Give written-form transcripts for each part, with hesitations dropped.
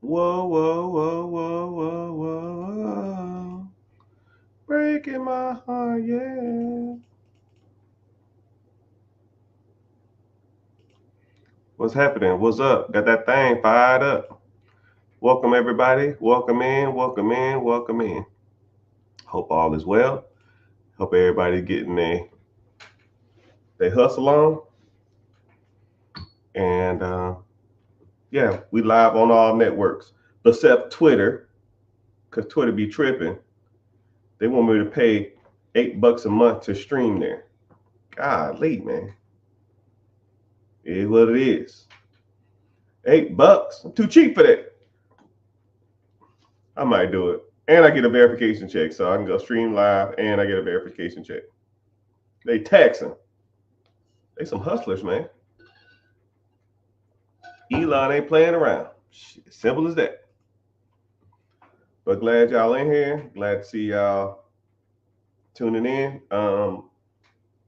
Whoa, whoa, whoa, whoa, whoa, whoa, whoa. Breaking my heart, yeah. What's happening? What's up? Got that thing fired up. Welcome, everybody. Welcome in, welcome in, welcome in. Hope all is well. Hope everybody getting they hustle on. And yeah, we live on all networks except Twitter, because Twitter be tripping. They want me to pay $8 a month to stream there. Golly, man. It is what it is. $8. I'm too cheap for that. I might do it. And I get a verification check. So I can go stream live and I get a verification check. They taxing. They some hustlers, man. Elon ain't playing around. Shit, simple as that. But glad y'all in here. Glad to see y'all tuning in.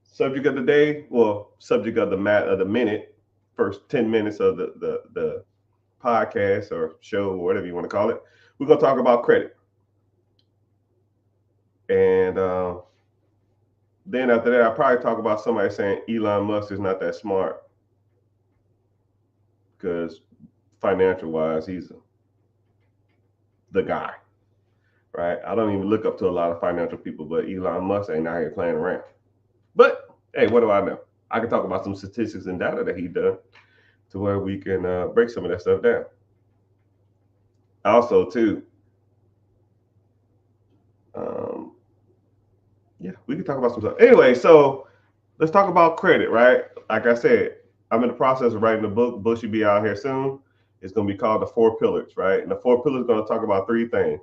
Subject of the day, well, subject of the minute, first 10 minutes of the podcast or show, or whatever you want to call it. We're gonna talk about credit. And then after that, I'll probably talk about somebody saying Elon Musk is not that smart because financial wise, he's the guy, right? I don't even look up to a lot of financial people, but Elon Musk ain't out here playing around. But hey, what do I know? I can talk about some statistics and data that he done to where we can break some of that stuff down. Also, too, um, yeah, we can talk about some stuff. Anyway, so let's talk about credit, right? Like I said, I'm in the process of writing a book. Book should be out here soon. It's going to be called The Four Pillars, right? And the four pillars are going to talk about three things: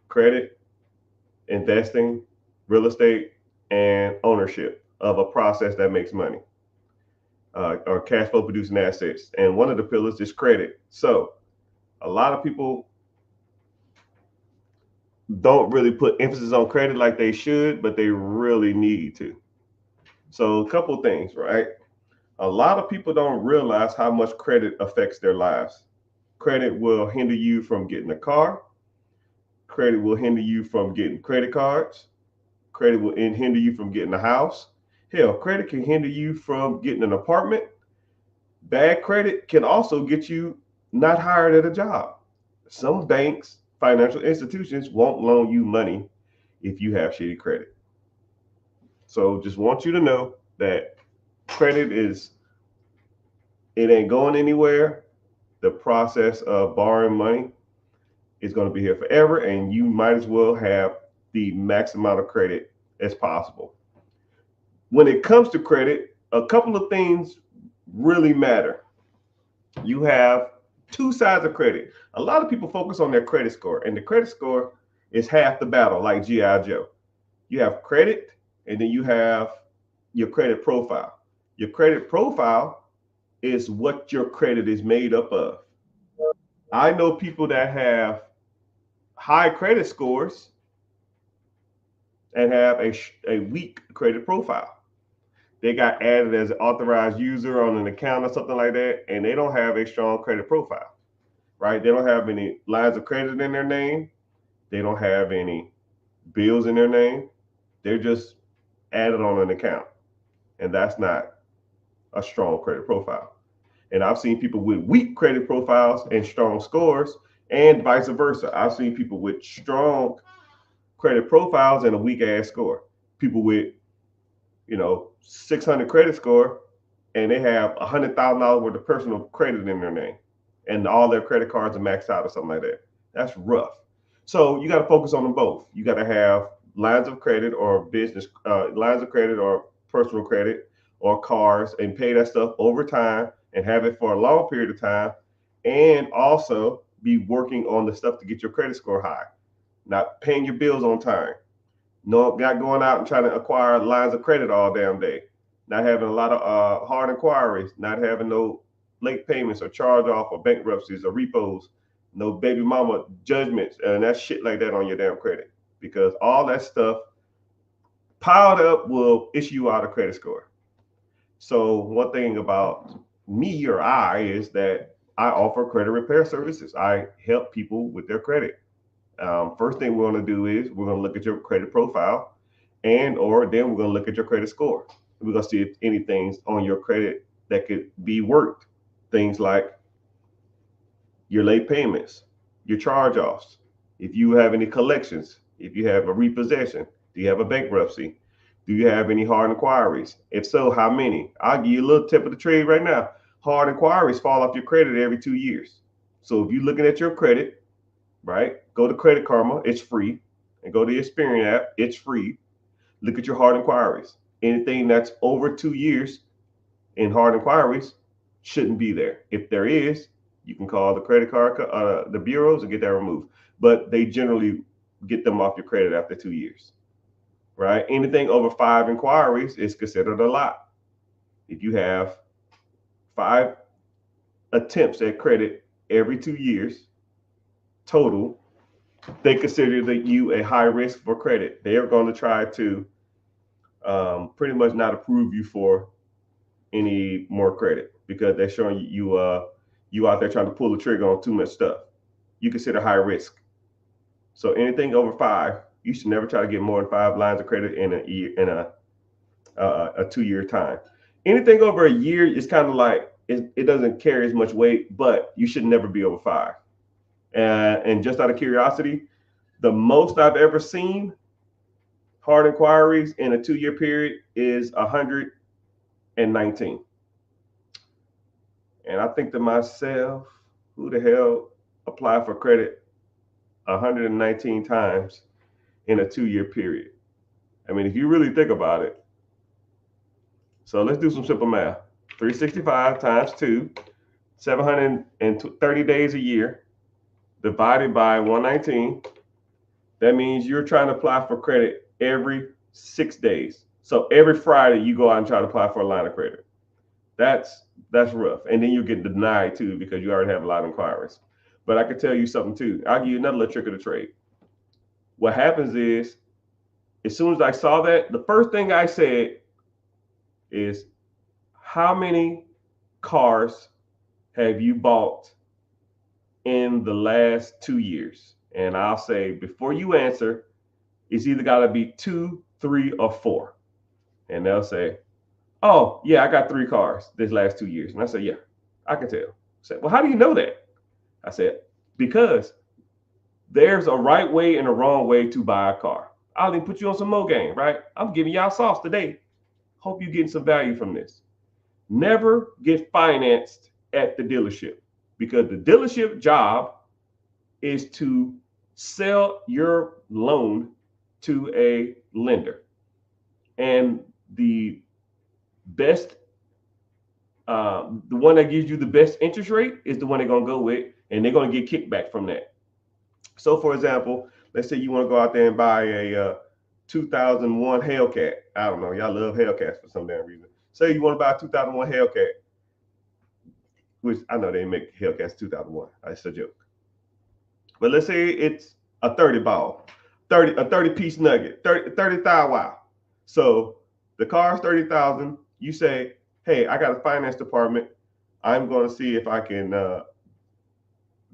credit, investing, real estate, and ownership of a process that makes money or cash flow producing assets. And one of the pillars is credit. So a lot of people don't really put emphasis on credit like they should, but they really need to. So a couple things, right? A lot of people don't realize how much credit affects their lives. Credit will hinder you from getting a car. Credit will hinder you from getting credit cards. Credit will hinder you from getting a house. Hell, credit can hinder you from getting an apartment. Bad credit can also get you not hired at a job. Some banks, financial institutions won't loan you money if you have shitty credit. So just want you to know that credit it ain't going anywhere. The process of borrowing money is going to be here forever, and you might as well have the max amount of credit as possible. When it comes to credit, a couple of things really matter. You have two sides of credit. A lot of people focus on their credit score, and the credit score is half the battle, like G.I. Joe. You have credit, and then you have your credit profile. Your credit profile is what your credit is made up of. I know people that have high credit scores and have a weak credit profile. They got added as an authorized user on an account or something like that, and they don't have a strong credit profile, right? They don't have any lines of credit in their name. They don't have any bills in their name. They're just added on an account, and that's not a strong credit profile. And I've seen people with weak credit profiles and strong scores, and vice versa. I've seen people with strong credit profiles and a weak ass score. People with 600 credit score and they have $100,000 worth of personal credit in their name, and all their credit cards are maxed out or something like that. That's rough. So you got to focus on them both. You got to have lines of credit or business lines of credit or personal credit or cars, and pay that stuff over time and have it for a long period of time, and also be working on the stuff to get your credit score high, not paying your bills on time, not going out and trying to acquire lines of credit all damn day, not having a lot of hard inquiries, not having no late payments or charge off or bankruptcies or repos, no baby mama judgments and that shit like that on your damn credit, because all that stuff piled up will issue you out a credit score. So one thing about me or I is that I offer credit repair services. I help people with their credit. First thing we're going to do is we're going to look at your credit profile, and or then we're going to look at your credit score. We're going to see if anything's on your credit that could be worked. Things like your late payments, your charge-offs, if you have any collections, if you have a repossession, do you have a bankruptcy, do you have any hard inquiries? If so, how many? I'll give you a little tip of the trade right now. Hard inquiries fall off your credit every 2 years. So if you're looking at your credit, right, go to Credit Karma, it's free, and go to the Experian app, it's free. Look at your hard inquiries. Anything that's over 2 years in hard inquiries shouldn't be there. If there is, you can call the credit card, the bureaus, and get that removed. But they generally get them off your credit after 2 years, right? Anything over 5 inquiries is considered a lot. If you have 5 attempts at credit every 2 years total, they consider that you a high risk for credit. They are going to try to pretty much not approve you for any more credit because they're showing you out there trying to pull the trigger on too much stuff. You consider high risk. So anything over 5, you should never try to get more than 5 lines of credit in a year, in a 2-year time. Anything over a year is kind of like it doesn't carry as much weight, but you should never be over 5. And just out of curiosity, the most I've ever seen hard inquiries in a 2-year period is 119. And I think to myself, who the hell applied for credit 119 times in a 2-year period? I mean, if you really think about it. So let's do some simple math. 365 times 2, 730 days a year, divided by 119. That means you're trying to apply for credit every 6 days. So every Friday you go out and try to apply for a line of credit. That's rough. And then you get denied too because you already have a lot of inquiries. But I can tell you something too. I'll give you another little trick of the trade. What happens is, as soon as I saw that, the first thing I said is, how many cars have you bought in the last 2 years? And I'll say, before you answer, it's either got to be 2, 3, or 4. And they'll say, oh, yeah, I got 3 cars this last 2 years. And I say, yeah, I can tell. I said, well, how do you know that? I said, because there's a right way and a wrong way to buy a car. I'll even put you on some more game, right? I'm giving y'all sauce today. Hope you're getting some value from this. Never get financed at the dealership, because the dealership job is to sell your loan to a lender. And the best, the one that gives you the best interest rate is the one they're going to go with, and they're going to get kickback from that. So for example, let's say you want to go out there and buy a 2001 Hellcat. I don't know, y'all love Hellcats for some damn reason. Say you want to buy a 2001 Hellcat, which I know they didn't make Hellcats 2001. That's a joke. But let's say it's a 30 ball, a 30 piece nugget, 30,000 wow. So the car's 30,000. You say, hey, I got a finance department. I'm going to see if I can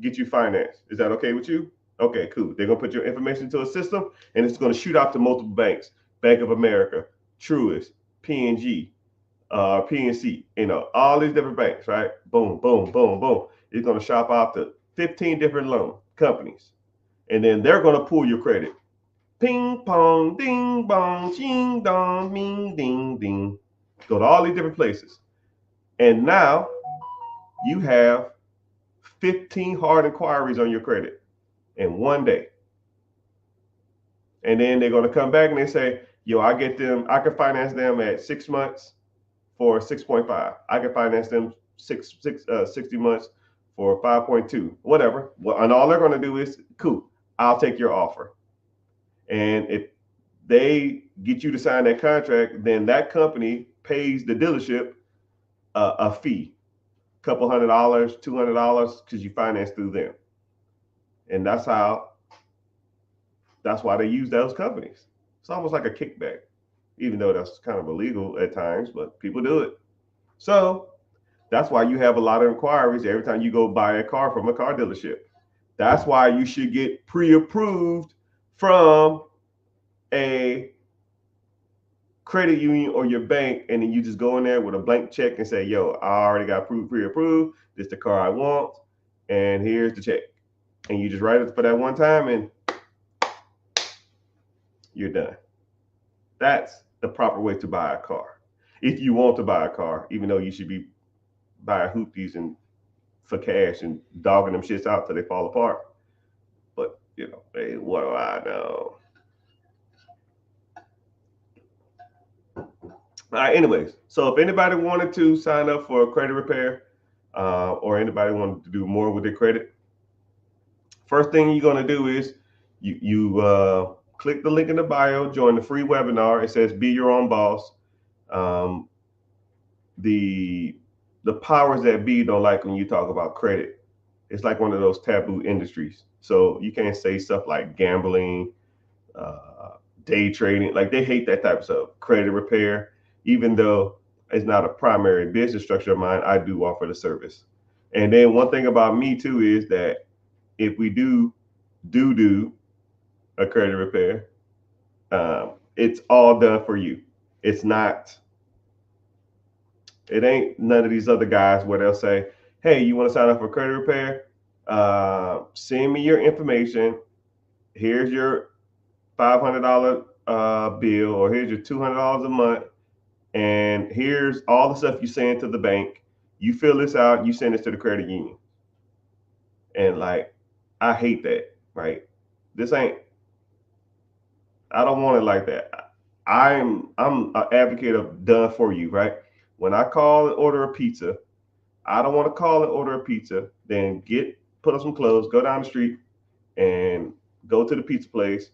get you financed. Is that okay with you? Okay, cool. They're going to put your information into a system, and it's going to shoot out to multiple banks: Bank of America, Truist, PNG, PNC, all these different banks, right? Boom, boom, boom, boom. It's going to shop out to 15 different loan companies, and then they're going to pull your credit. Ping pong, ding bong, ching dong, ming ding ding. Go to all these different places, and now you have 15 hard inquiries on your credit in one day. And then they're going to come back and they say, yo, I can finance them at 6 months for 6.5. I can finance them 60 months for 5.2, whatever. Well, and all they're going to do is, cool, I'll take your offer. And if they get you to sign that contract, then that company pays the dealership a fee, couple $100, $200, because you finance through them. And that's why they use those companies. It's almost like a kickback, even though that's kind of illegal at times, but people do it. So That's why you have a lot of inquiries every time you go buy a car from a car dealership. That's why you should get pre-approved from a credit union or your bank, and then you just go in there with a blank check and say, yo, I already got pre-approved. This is the car I want, and here's the check. And you just write it for that one time, and you're done. That's the proper way to buy a car. If you want to buy a car, even though you should be buying hoopties and for cash and dogging them shits out till they fall apart. But hey, what do I know? All right, anyways, so if anybody wanted to sign up for a credit repair, or anybody wanted to do more with their credit, first thing you're going to do is you click the link in the bio, join the free webinar. It says Be Your Own Boss. The powers that be don't like when you talk about credit. It's like one of those taboo industries. So you can't say stuff like gambling, day trading. Like, they hate that type of stuff. Credit repair, even though it's not a primary business structure of mine, I do offer the service. And then one thing about me too is that if we do a credit repair, it's all done for you. It ain't none of these other guys where they'll say, hey, you want to sign up for credit repair? Send me your information. Here's your $500 bill, or here's your $200 a month. And here's all the stuff you send to the bank. You fill this out, you send this to the credit union. And like, I hate that, right? I don't want it like that. I'm an advocate of done for you, right? When I call and order a pizza, I don't want to call and order a pizza, then put on some clothes, go down the street and go to the pizza place,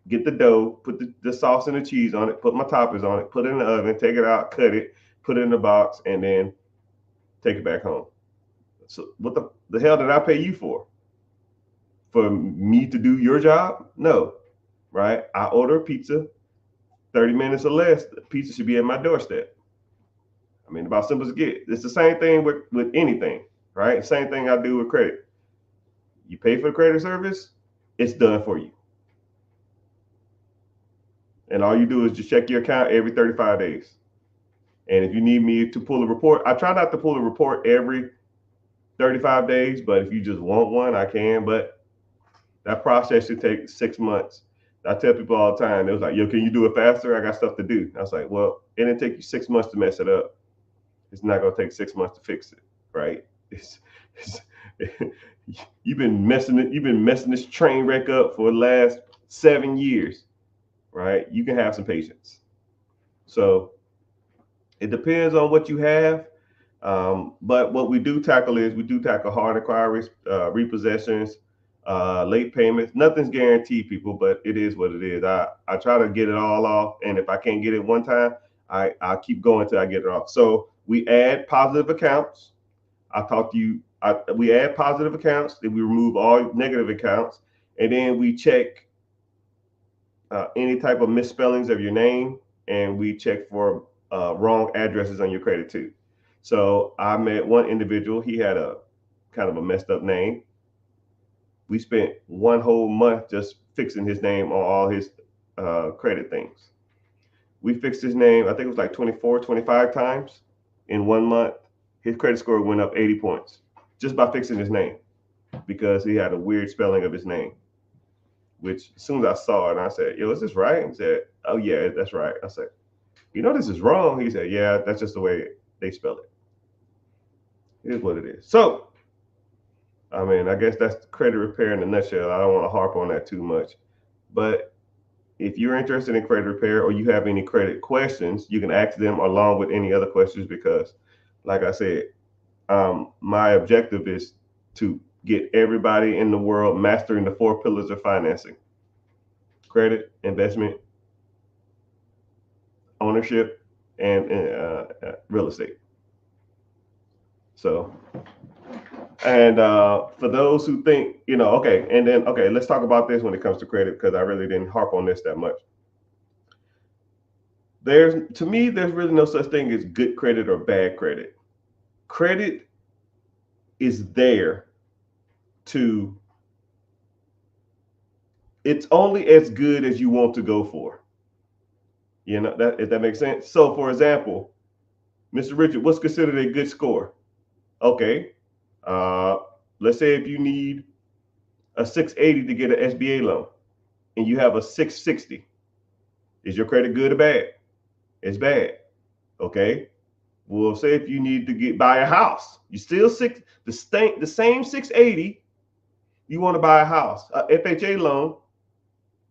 get the dough, put the sauce and the cheese on it, put my toppings on it, put it in the oven, take it out, cut it, put it in the box, and then take it back home. So what the hell did I pay you for? For me to do your job? No, right? I order a pizza, 30 minutes or less, the pizza should be at my doorstep. I mean, about simple as it gets. It's the same thing with anything, right? Same thing I do with credit. You pay for the credit service, it's done for you. And all you do is just check your account every 35 days. And if you need me to pull a report, I try not to pull a report every 35 days, but if you just want one, I can. But that process should take 6 months. I tell people all the time, it was like, yo, can you do it faster? I got stuff to do. I was like, well, it didn't take you 6 months to mess it up. It's not going to take 6 months to fix it, right? You've been messing this train wreck up for the last 7 years, right? You can have some patience. So it depends on what you have. But what we do tackle hard inquiries, repossessions, late payments. Nothing's guaranteed, people, but it is what it is. I try to get it all off, and if I can't get it one time, I'll keep going till I get it off. So we add positive accounts. We add positive accounts, then we remove all negative accounts, and then we check any type of misspellings of your name, and we check for wrong addresses on your credit too. So I met one individual. He had a kind of a messed up name. We spent one whole month just fixing his name on all his credit things. We fixed his name, I think it was like 24, 25 times in 1 month. His credit score went up 80 points just by fixing his name, because he had a weird spelling of his name, which as soon as I saw it, I said, yo, is this right? He said, oh yeah, that's right. I said, you know, this is wrong. He said, yeah, that's just the way they spell it. It is what it is. So, I mean, I guess that's credit repair in a nutshell. I don't want to harp on that too much. But if you're interested in credit repair, or you have any credit questions, you can ask them along with any other questions, because, like I said, my objective is to get everybody in the world mastering the 4 pillars of financing: credit, investment, ownership, and real estate. So, and for those who think, okay, let's talk about this when it comes to credit, because I really didn't harp on this that much. To me, there's really no such thing as good credit or bad credit. Credit is there to, it's only as good as you want to go for. You know, that if that makes sense. So for example, Mr. Richard, what's considered a good score? Okay. Uh, let's say if you need a 680 to get an SBA loan and you have a 660, is your credit good or bad? It's bad. Okay. Well, say if you need to buy a house, you still the same 680, you want to buy a house. A FHA loan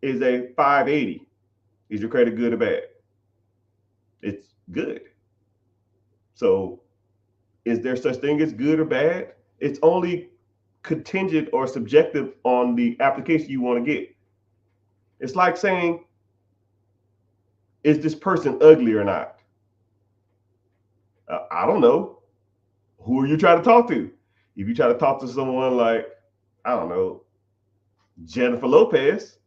is a 580. Is your credit good or bad? It's good. So is there such thing as good or bad? It's only contingent or subjective on the application you want to get. It's like saying, is this person ugly or not? I don't know. Who are you trying to talk to? If you try to talk to someone like, I don't know, Jennifer Lopez,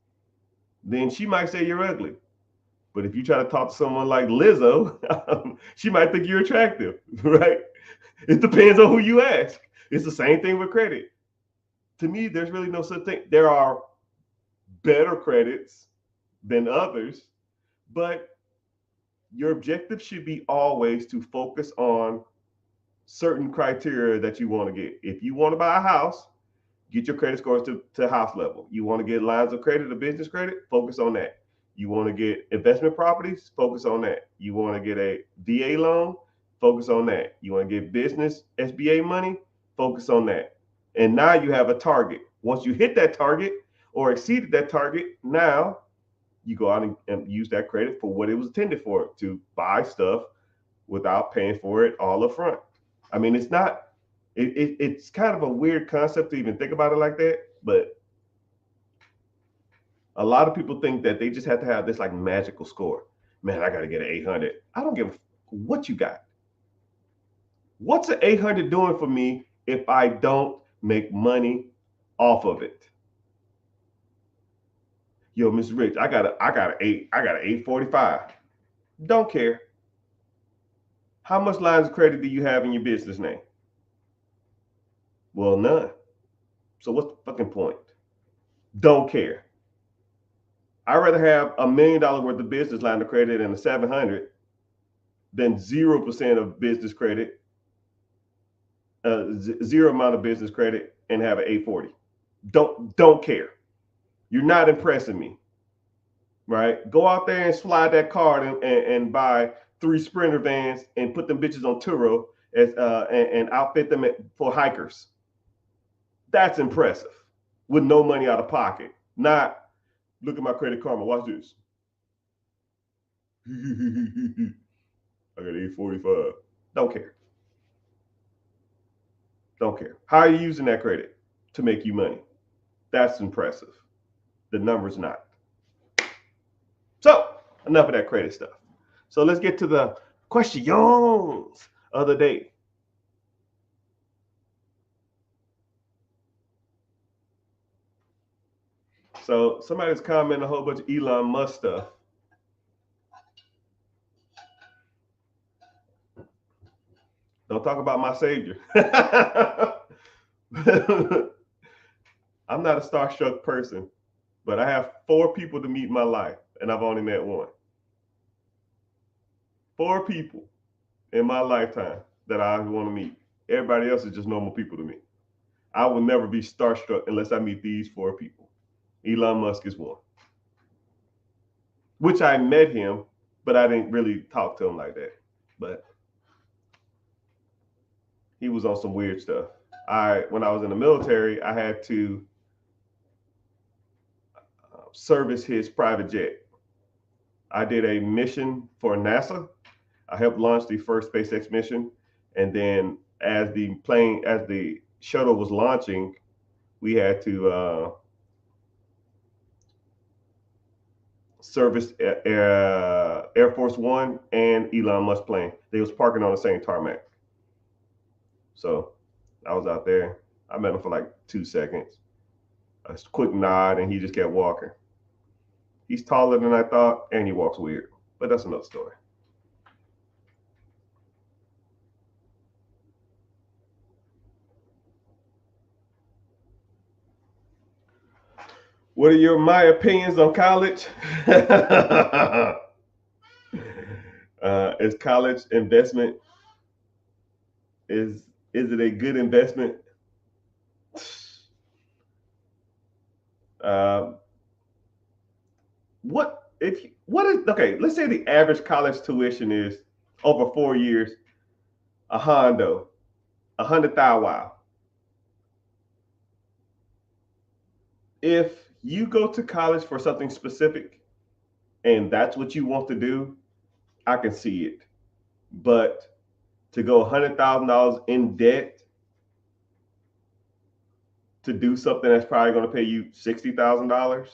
then she might say you're ugly. But if you try to talk to someone like Lizzo, she might think you're attractive, right? It depends on who you ask. It's the same thing with credit. To me, there's really no such thing. There are better credits than others, but your objective should be always to focus on certain criteria that you want to get. If you want to buy a house, get your credit scores to house level. You want to get lines of credit or business credit, focus on that. You want to get investment properties, focus on that. You want to get a VA loan, focus on that. You want to get business SBA money, focus on that. And now you have a target. Once you hit that target or exceeded that target, now you go out and use that credit for what it was intended for, to buy stuff without paying for it all up front. I mean, it's kind of a weird concept to even think about it like that, but a lot of people think that they just have to have this like magical score. Man, I got to get an 800. I don't give what you got. What's an 800 doing for me if I don't make money off of it? Yo, Mr. Rich, I got an 845. Don't care. How much lines of credit do you have in your business name? Well, none. So what's the fucking point? Don't care. I'd rather have $1 million worth of business line of credit and a 700 than 0% of business credit, zero amount of business credit, and have an 840. Don't care. You're not impressing me, right? Go out there and slide that card and buy 3 Sprinter vans and put them bitches on Turo and outfit them for hikers. That's impressive with no money out of pocket. Not, look at my Credit Karma. Watch this. I got 845. Don't care. Don't care. How are you using that credit to make you money? That's impressive. The number's not. So enough of that credit stuff. So let's get to the questions of the day. So somebody's commenting a whole bunch of Elon Musk stuff. Don't talk about my savior. I'm not a starstruck person, but I have 4 people to meet in my life, and I've only met one. 4 people in my lifetime that I want to meet. Everybody else is just normal people to me. I will never be starstruck unless I meet these 4 people. Elon Musk is one. Which I met him, but I didn't really talk to him like that. But he was on some weird stuff. When I was in the military, I had to service his private jet. I did a mission for NASA. I helped launch the first SpaceX mission, and then as the shuttle was launching, we had to service Air Force One and Elon Musk plane. They was parking on the same tarmac. So I was out there. I met him for like 2 seconds. A quick nod, and he just kept walking. He's taller than I thought, and he walks weird. But that's another story. What are my opinions on college? Is college investment is it a good investment? Uh, what is okay? Let's say the average college tuition is over 4 years, a hondo, 100,000. Wow. If you go to college for something specific and that's what you want to do, I can see it. But to go $100,000 in debt to do something that's probably going to pay you $60,000.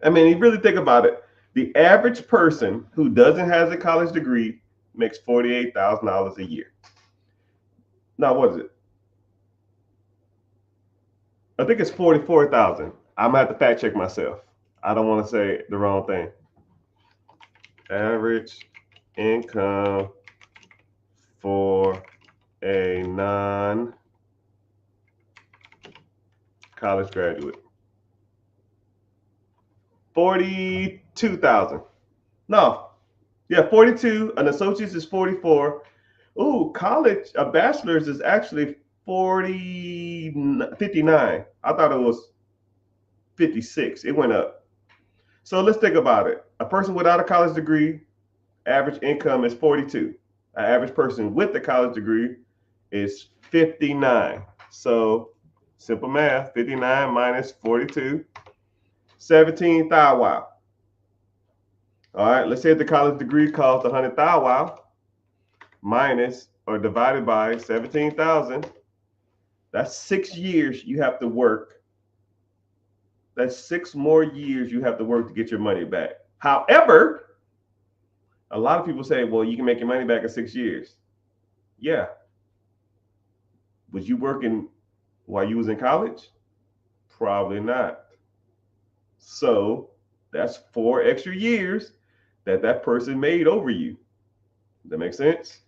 I mean, you really think about it. The average person who doesn't have a college degree makes $48,000 a year. Now, what is it? I think it's 44,000. I'm gonna have to fact check myself. I don't want to say the wrong thing. Average income for a non-college graduate. 42,000. No, yeah, 42. An associate's is 44. Ooh, college, a bachelor's is actually 59. I thought it was 56. It went up. So let's think about it. A person without a college degree, average income is 42. An average person with a college degree is 59. So simple math, 59 minus 42, 17,000. Wow. All right, let's say the college degree costs 100,000. Wow. Minus or divided by 17,000. That's 6 years you have to work. That's 6 more years you have to work to get your money back. However, a lot of people say, well, you can make your money back in 6 years. Yeah. Was you working while you was in college? Probably not. So that's 4 extra years that person made over you. Does that make sense?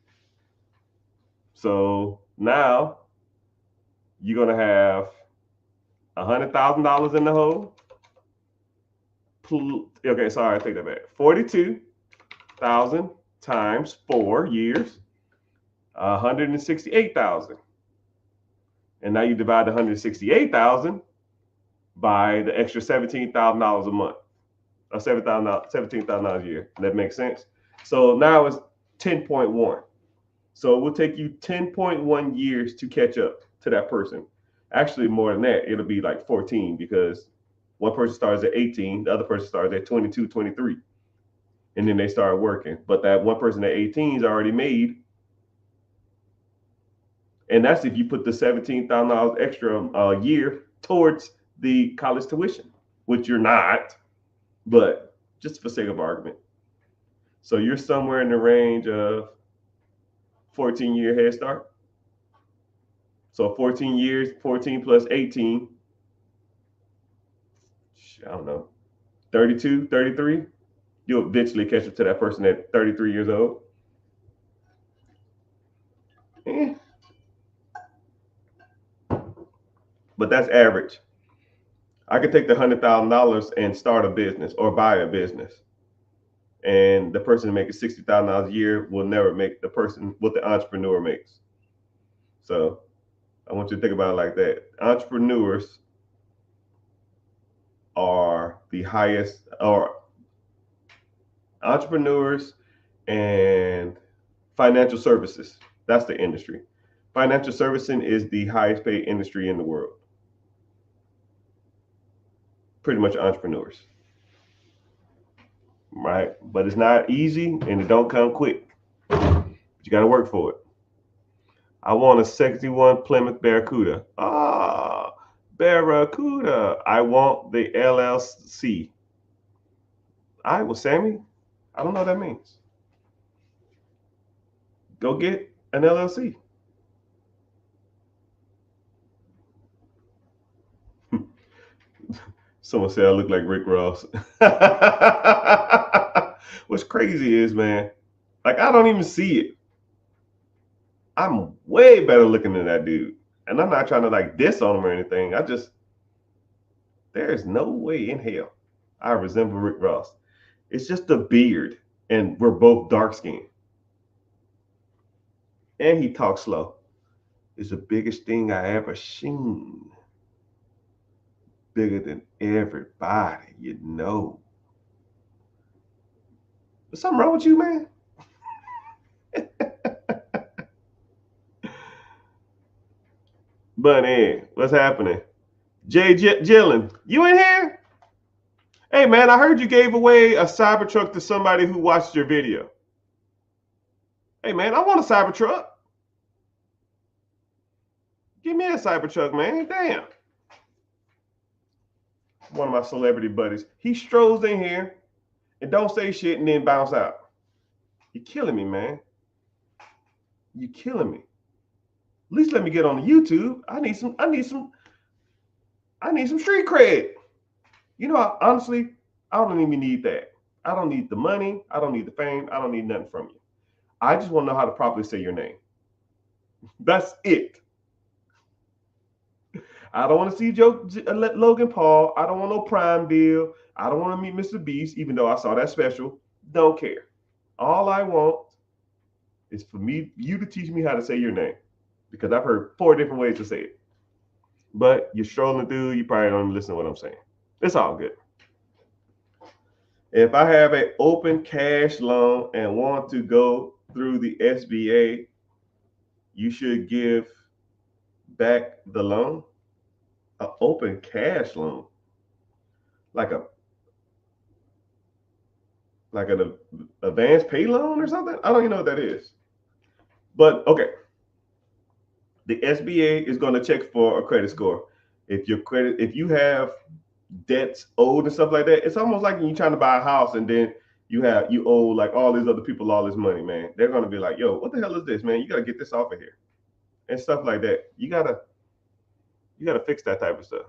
So now you're going to have $100,000 in the hole. Okay, sorry, I take that back. 42,000 times 4 years, 168,000. And now you divide the 168,000 by the extra $17,000 a month, or $17,000 a year. That makes sense. So now it's 10.1. So it will take you 10.1 years to catch up to that person. Actually, more than that, it'll be like 14 because one person starts at 18, the other person starts at 22, 23, and then they start working. But that one person at 18 is already made. And that's if you put the $17,000 extra a year towards the college tuition, which you're not, but just for sake of argument. So you're somewhere in the range of 14-year head start. So 14 years, 14 plus 18, I don't know, 32, 33. You'll eventually catch up to that person at 33 years old. Eh. But that's average. I could take the $100,000 and start a business or buy a business. And the person making $60,000 a year will never make the person what the entrepreneur makes. So I want you to think about it like that. Entrepreneurs are the highest, or entrepreneurs and financial services. That's the industry. Financial servicing is the highest paid industry in the world. Pretty much entrepreneurs. Right? But it's not easy and it don't come quick. You got to work for it. I want a 61 Plymouth Barracuda. Ah, Barracuda. I want the LLC. All right, well, Sammy, I don't know what that means. Go get an LLC. Someone said I look like Rick Ross. What's crazy is, man, like I don't even see it. I'm way better looking than that dude. And I'm not trying to like diss on him or anything. There is no way in hell I resemble Rick Ross. It's just the beard, and we're both dark skinned. And he talks slow. It's the biggest thing I ever seen. Bigger than everybody, you know. There's something wrong with you, man? Bunny, what's happening? Jay Gillen, you in here? Hey, man, I heard you gave away a Cybertruck to somebody who watched your video. Hey, man, I want a Cybertruck. Give me a Cybertruck, man. Damn. One of my celebrity buddies. He strolls in here and don't say shit and then bounce out. You're killing me, man. You're killing me. At least let me get on the YouTube. I need some street cred. You know, honestly, I don't even need that. I don't need the money. I don't need the fame. I don't need nothing from you. I just want to know how to properly say your name. That's it. I don't want to see Logan Paul. I don't want no Prime deal. I don't want to meet Mr. Beast, even though I saw that special. Don't care. All I want is for you to teach me how to say your name, because I've heard 4 different ways to say it. But you're strolling through, you probably don't even listen to what I'm saying. It's all good. If I have an open cash loan and want to go through the SBA, you should give back the loan. An open cash loan, like an advance pay loan or something. I don't even know what that is. But okay, the SBA is going to check for a credit score. If you have debts owed and stuff like that, it's almost like when you're trying to buy a house and then you owe like all these other people all this money, man. They're going to be like, yo, what the hell is this, man? You got to get this off of here and stuff like that. You gotta fix that type of stuff.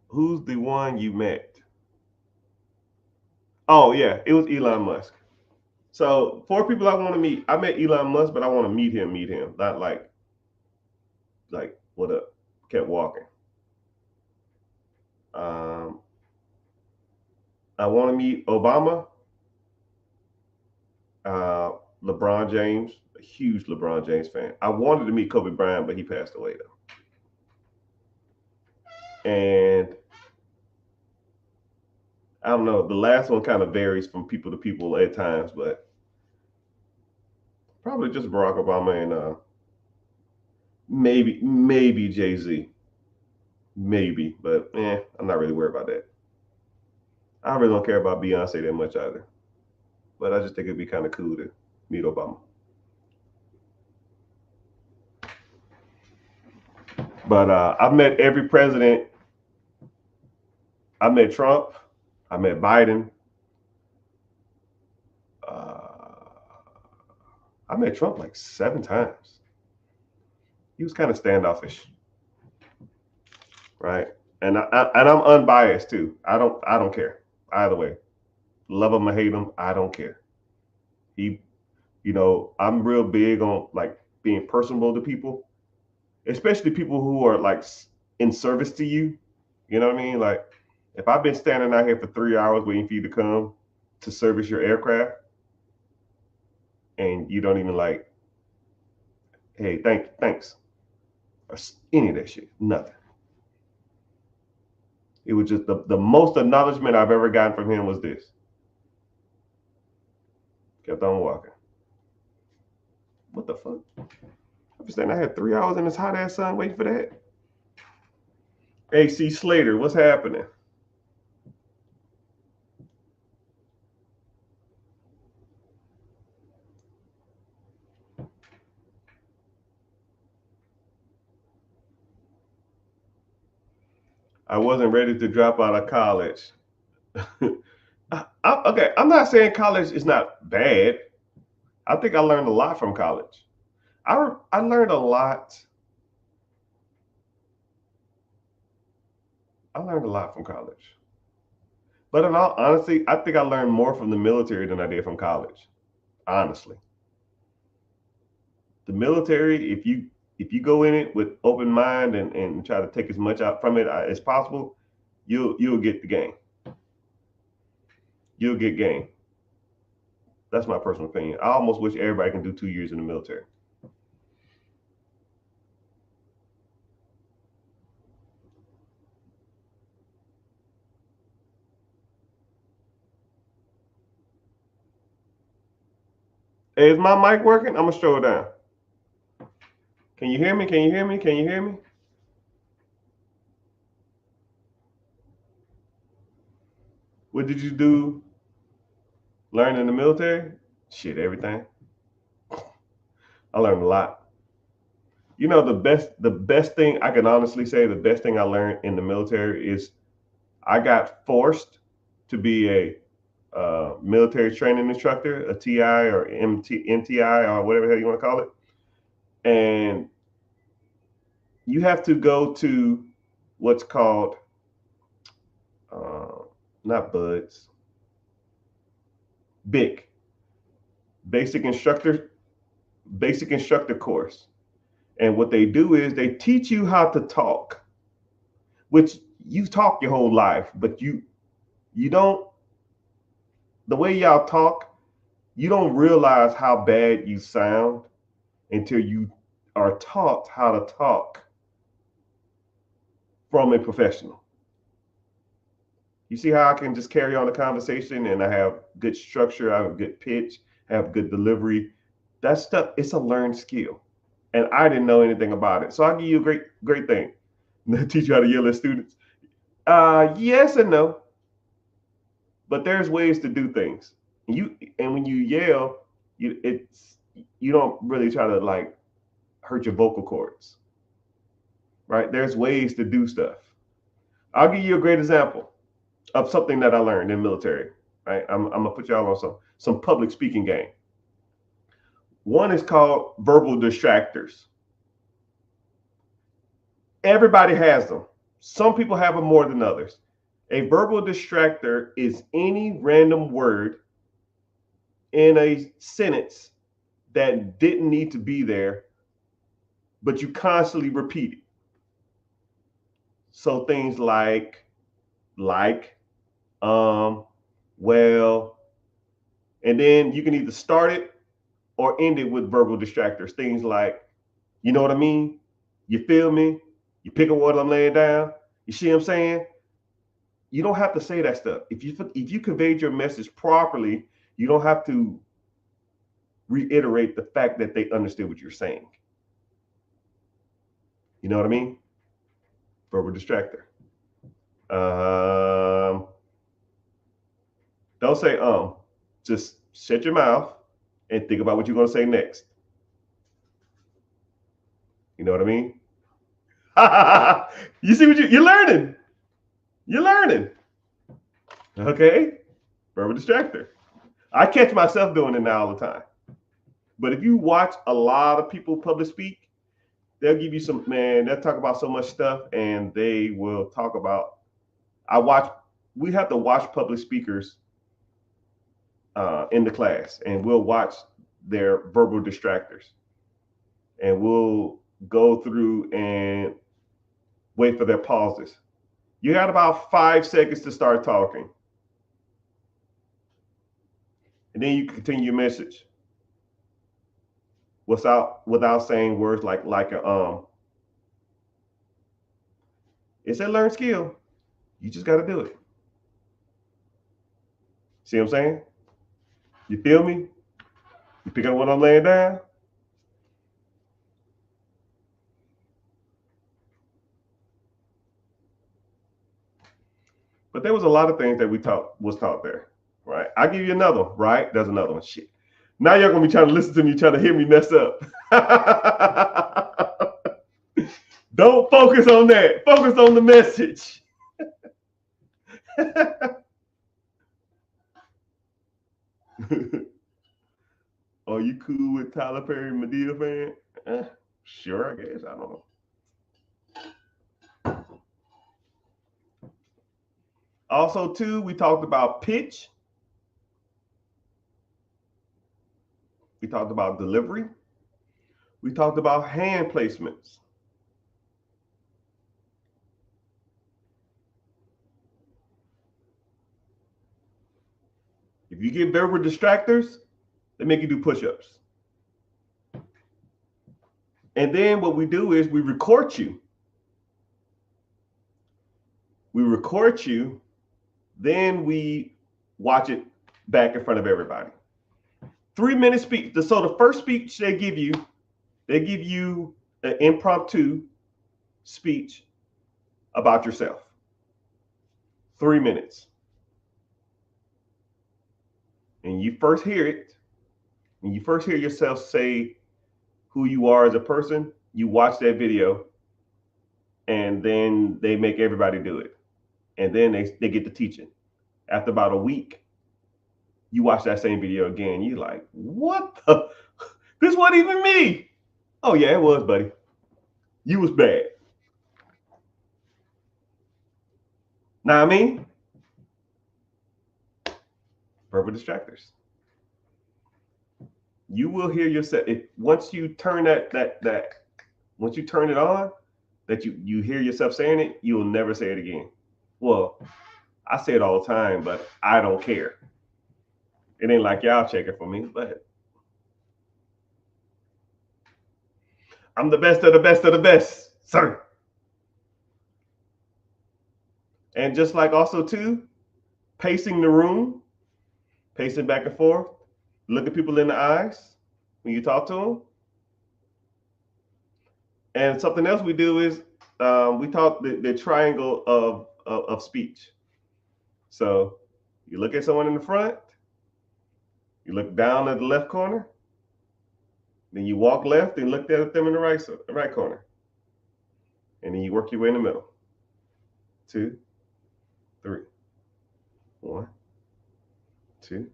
Who's the one you met? Oh yeah, it was Elon Musk. So 4 people I want to meet. I met Elon Musk, but I want to meet him. Not like what up? Kept walking. I want to meet Obama. LeBron James, a huge LeBron James fan. I wanted to meet Kobe Bryant, but he passed away though. And I don't know. The last one kind of varies from people to people at times, but probably just Barack Obama and maybe Jay-Z. Maybe, but I'm not really worried about that. I really don't care about Beyonce that much either. But I just think it'd be kind of cool to meet Obama. But I've met every president. I met Trump. I met Biden. I met Trump like 7 times. He was kind of standoffish, right? And I'm unbiased too. I don't care either way. Love him or hate him, I don't care. I'm real big on like being personable to people, especially people who are like in service to you. You know what I mean? Like if I've been standing out here for 3 hours waiting for you to come to service your aircraft, and you don't even like, hey, thanks, or any of that shit, nothing. It was just the most acknowledgement I've ever gotten from him was this. Kept on walking. What the fuck? I was saying I had 3 hours in this hot ass sun waiting for that. AC Slater, what's happening? I wasn't ready to drop out of college. Okay, I'm not saying college is not bad. I think I learned a lot from college. I learned a lot I learned a lot from college. But in all honesty, I think I learned more from the military than I did from college. Honestly, the military, if you go in it with open mind and try to take as much out from it as possible, you'll get the game. You'll get game. That's my personal opinion. I almost wish everybody can do 2 years in the military. Hey, is my mic working? I'm gonna show it down. Can you hear me? Can you hear me? Can you hear me? What did you do? Learn in the military? Shit, everything. I learned a lot. You know, the best thing I can honestly say, the best thing I learned in the military is I got forced to be a military training instructor, a TI or MTI or whatever the hell you want to call it. And you have to go to what's called uh, not buds, BIC, basic instructor, basic instructor course. And what they do is they teach you how to talk, which you talk your whole life, but you don't, the way y'all talk, you don't realize how bad you sound until you are taught how to talk from a professional. You see how I can just carry on the conversation and I have good structure, I have good pitch, I have good delivery. That stuff, it's a learned skill. And I didn't know anything about it. So I'll give you a great thing. Teach you how to yell at students. Yes and no, but there's ways to do things. And when you yell, you don't really try to like hurt your vocal cords, right? There's ways to do stuff. I'll give you a great example of something that I learned in military. Right, I'm gonna put y'all on some public speaking game. One is called verbal distractors. Everybody has them. Some people have them more than others. A verbal distractor is any random word in a sentence that didn't need to be there, but you constantly repeat it. So things like, um, well, and then you can either start it or end it with verbal distractors. Things like, you know what I mean? You feel me? You pick up what I'm laying down. You see what I'm saying? You don't have to say that stuff. If you conveyed your message properly, you don't have to reiterate the fact that they understood what you're saying. You know what I mean? Verbal distractor. Um, don't say just shut your mouth and think about what you're going to say next. You know what I mean? You see what you're learning. You're learning. Okay? Verbal distractor. I catch myself doing it now all the time. But if you watch a lot of people public speak, they'll give you some, man, they'll talk about so much stuff and they will talk about, we have to watch public speakers in the class and we'll watch their verbal distractors and we'll go through and wait for their pauses. You got about 5 seconds to start talking. And then you continue your message without saying words like a It's a learned skill. You just got to do it. See what I'm saying? You feel me? You pick up what I'm laying down? But there was a lot of things that was taught there, right? I'll give you another one, right? There's another one. Shit. Now you're gonna be trying to listen to me, trying to hear me mess up. Don't focus on that. Focus on the message. Are you cool with Tyler Perry Madea fan? Sure, I guess. I don't know. Also, too, we talked about pitch. We talked about delivery. We talked about hand placements. If you get verbal distractors, they make you do push-ups. And then what we do is we record you. We record you, then we watch it back in front of everybody. 3-minute speech. So the first speech they give you an impromptu speech about yourself. 3 minutes. And you first hear it, when you first hear yourself say who you are as a person, you watch that video, and then they make everybody do it. And then they get to teaching. After about a week, you watch that same video again. You're like, what the? This wasn't even me. Oh, yeah, it was, buddy. You was bad. Know what I mean? Verbal distractors. You will hear yourself. Once you turn once you turn it on, that you hear yourself saying it, you will never say it again. Well, I say it all the time, but I don't care. It ain't like y'all checking for me, but I'm the best of the best of the best, sir. And just like also too, pacing the room, pacing back and forth, look at people in the eyes when you talk to them. And something else we do is we talk the triangle of speech. So you look at someone in the front, you look down at the left corner, then you walk left and look at them in the right corner. And then you work your way in the middle. 2, 3. 1, 2,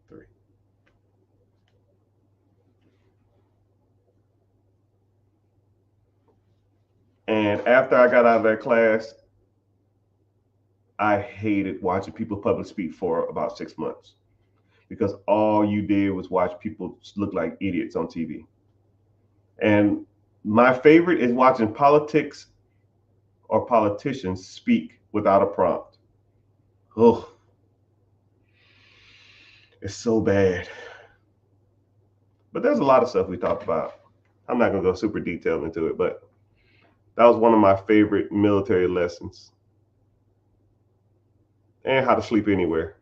3. And after I got out of that class, I hated watching people public speak for about 6 months, because all you did was watch people look like idiots on TV. And my favorite is watching politics or politicians speak without a prompt. Oh, it's so bad. But there's a lot of stuff we talked about. I'm not going to go super detailed into it, but that was one of my favorite military lessons. And how to sleep anywhere.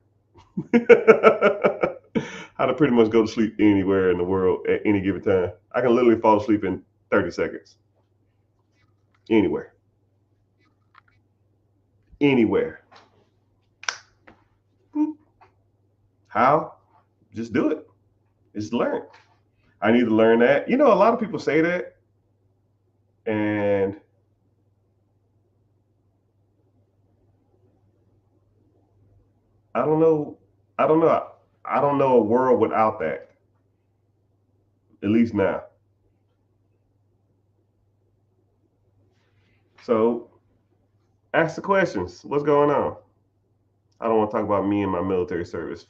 How to pretty much go to sleep anywhere in the world at any given time. I can literally fall asleep in 30 seconds. Anywhere. Anywhere. How? Just do it. Just learn. I need to learn that. You know, a lot of people say that, and I don't know. I don't know. I don't know a world without that. At least now. So ask the questions. What's going on? I don't want to talk about me and my military service.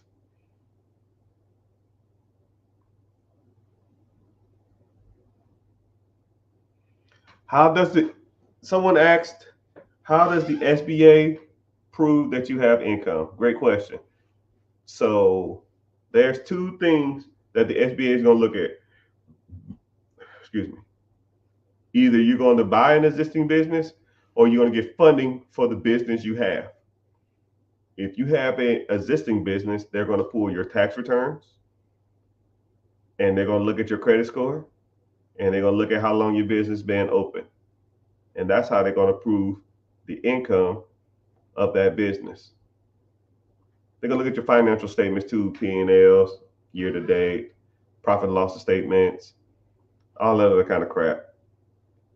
Someone asked, how does the SBA prove that you have income? Great question. So there's 2 things that the SBA is going to look at. Excuse me. Either you're going to buy an existing business, or you're going to get funding for the business you have. If you have an existing business, they're going to pull your tax returns, and they're going to look at your credit score, and they're going to look at how long your business been open. And that's how they're going to prove the income of that business. They're going to look at your financial statements too, P&Ls, year to date, profit and loss statements, all that other kind of crap.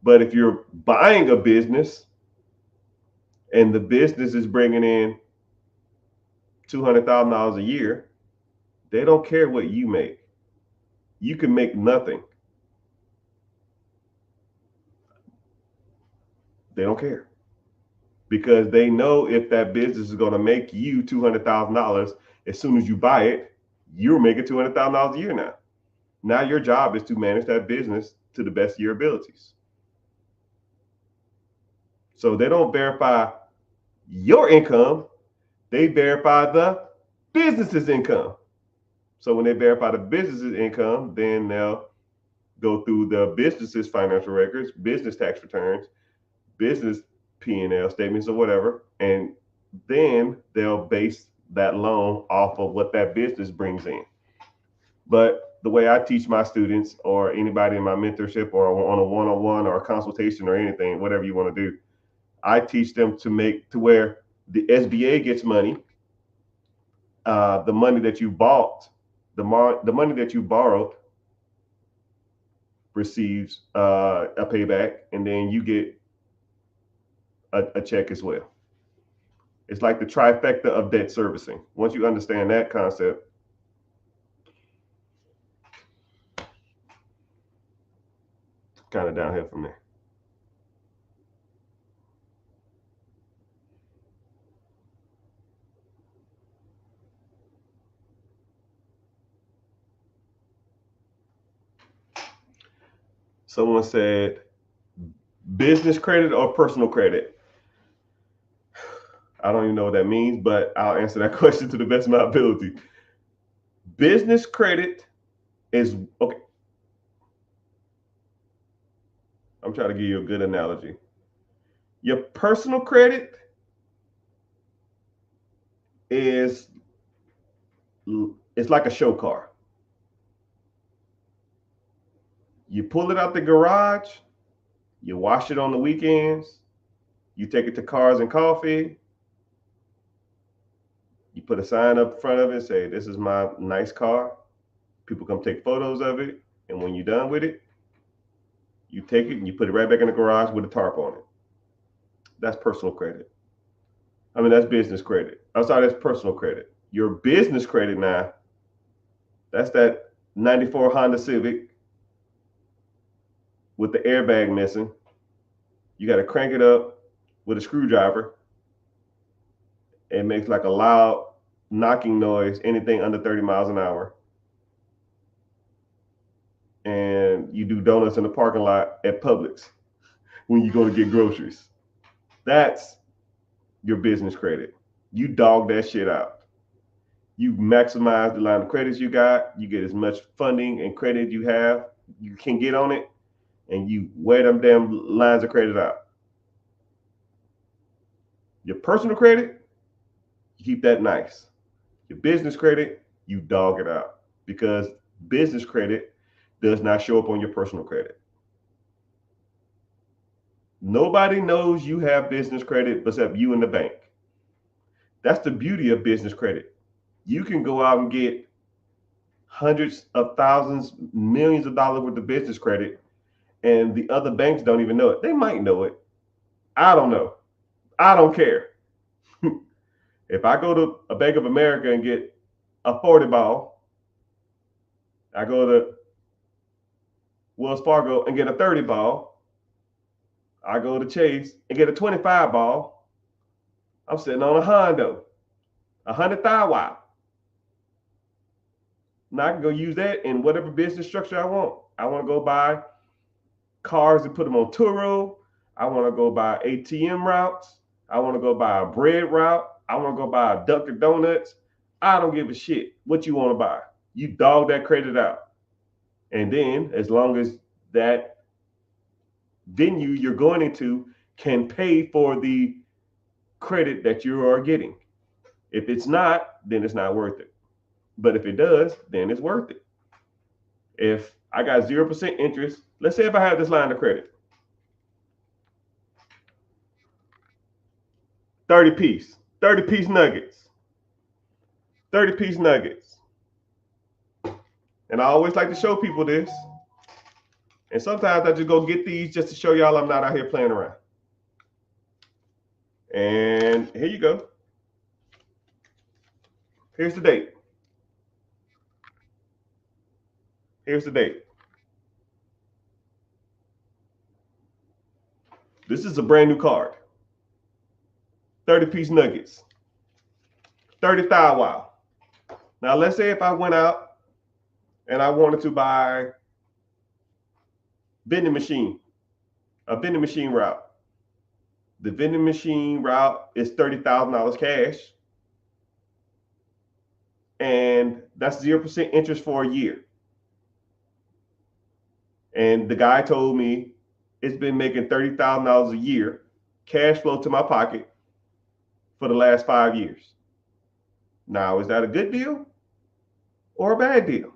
But if you're buying a business and the business is bringing in $200,000 a year, they don't care what you make. You can make nothing. They don't care. because they know if that business is going to make you $200,000 as soon as you buy it, you're making $200,000 a year now. Now your job is to manage that business to the best of your abilities. So they don't verify your income, they verify the business's income. So when they verify the business's income, then they'll go through the business's financial records, business tax returns, business P&L statements or whatever, and then they'll base that loan off of what that business brings in. But the way I teach my students or anybody in my mentorship or on a one-on-one or a consultation or anything, whatever you want to do, I teach them to make to where the SBA gets money, the money that you bought, the money that you borrowed receives a payback, and then you get a check as well. It's like the trifecta of debt servicing. Once you understand that concept, kind of downhill from there. Someone said business credit or personal credit. I don't even know what that means, but I'll answer that question to the best of my ability. Business credit is okay. I'm trying to give you a good analogy. Your personal credit is it's like a show car. You pull it out the garage, you wash it on the weekends, you take it to Cars and Coffee, you put a sign up front of it and say, "This is my nice car." People come take photos of it, and when you're done with it, you take it and you put it right back in the garage with a tarp on it. That's personal credit. I mean, that's business credit. I'm sorry, that's personal credit. Your business credit now, that's that 94 Honda Civic with the airbag missing. You got to crank it up with a screwdriver. It makes like a loud knocking noise, anything under 30 miles an hour. And you do donuts in the parking lot at Publix when you go to get groceries. That's your business credit. You dog that shit out. You maximize the line of credits you got. You get as much funding and credit you can get on it, and you wear them damn lines of credit out. Your personal credit, you keep that nice. Your business credit, you dog it out, because business credit does not show up on your personal credit. Nobody knows you have business credit except you and the bank. That's the beauty of business credit. You can go out and get hundreds of thousands, millions of dollars worth of business credit, and the other banks don't even know it. They might know it. I don't know. I don't care. If I go to a Bank of America and get a 40 ball, I go to Wells Fargo and get a 30 ball, I go to Chase and get a 25 ball, I'm sitting on a Hondo, a 100,000. Now I can go use that in whatever business structure I want. I want to go buy cars and put them on Turo. I want to go buy ATM routes. I want to go buy a bread route. I want to go buy a Dunkin' Donuts. I don't give a shit what you want to buy. You dog that credit out. And then as long as that venue you're going into can pay for the credit that you are getting. If it's not, then it's not worth it. But if it does, then it's worth it. If I got 0% interest, let's say if I have this line of credit, 30 piece nuggets, 30 piece nuggets. And I always like to show people this. And sometimes I just go get these just to show y'all I'm not out here playing around. And here you go. Here's the date. Here's the date. This is a brand new card. 30-piece nuggets, 30 thigh wow. Now, let's say if I went out and I wanted to buy a vending machine route. The vending machine route is $30,000 cash, and that's 0% interest for a year. And the guy told me it's been making $30,000 a year cash flow to my pocket for the last 5 years. Now, is that a good deal or a bad deal?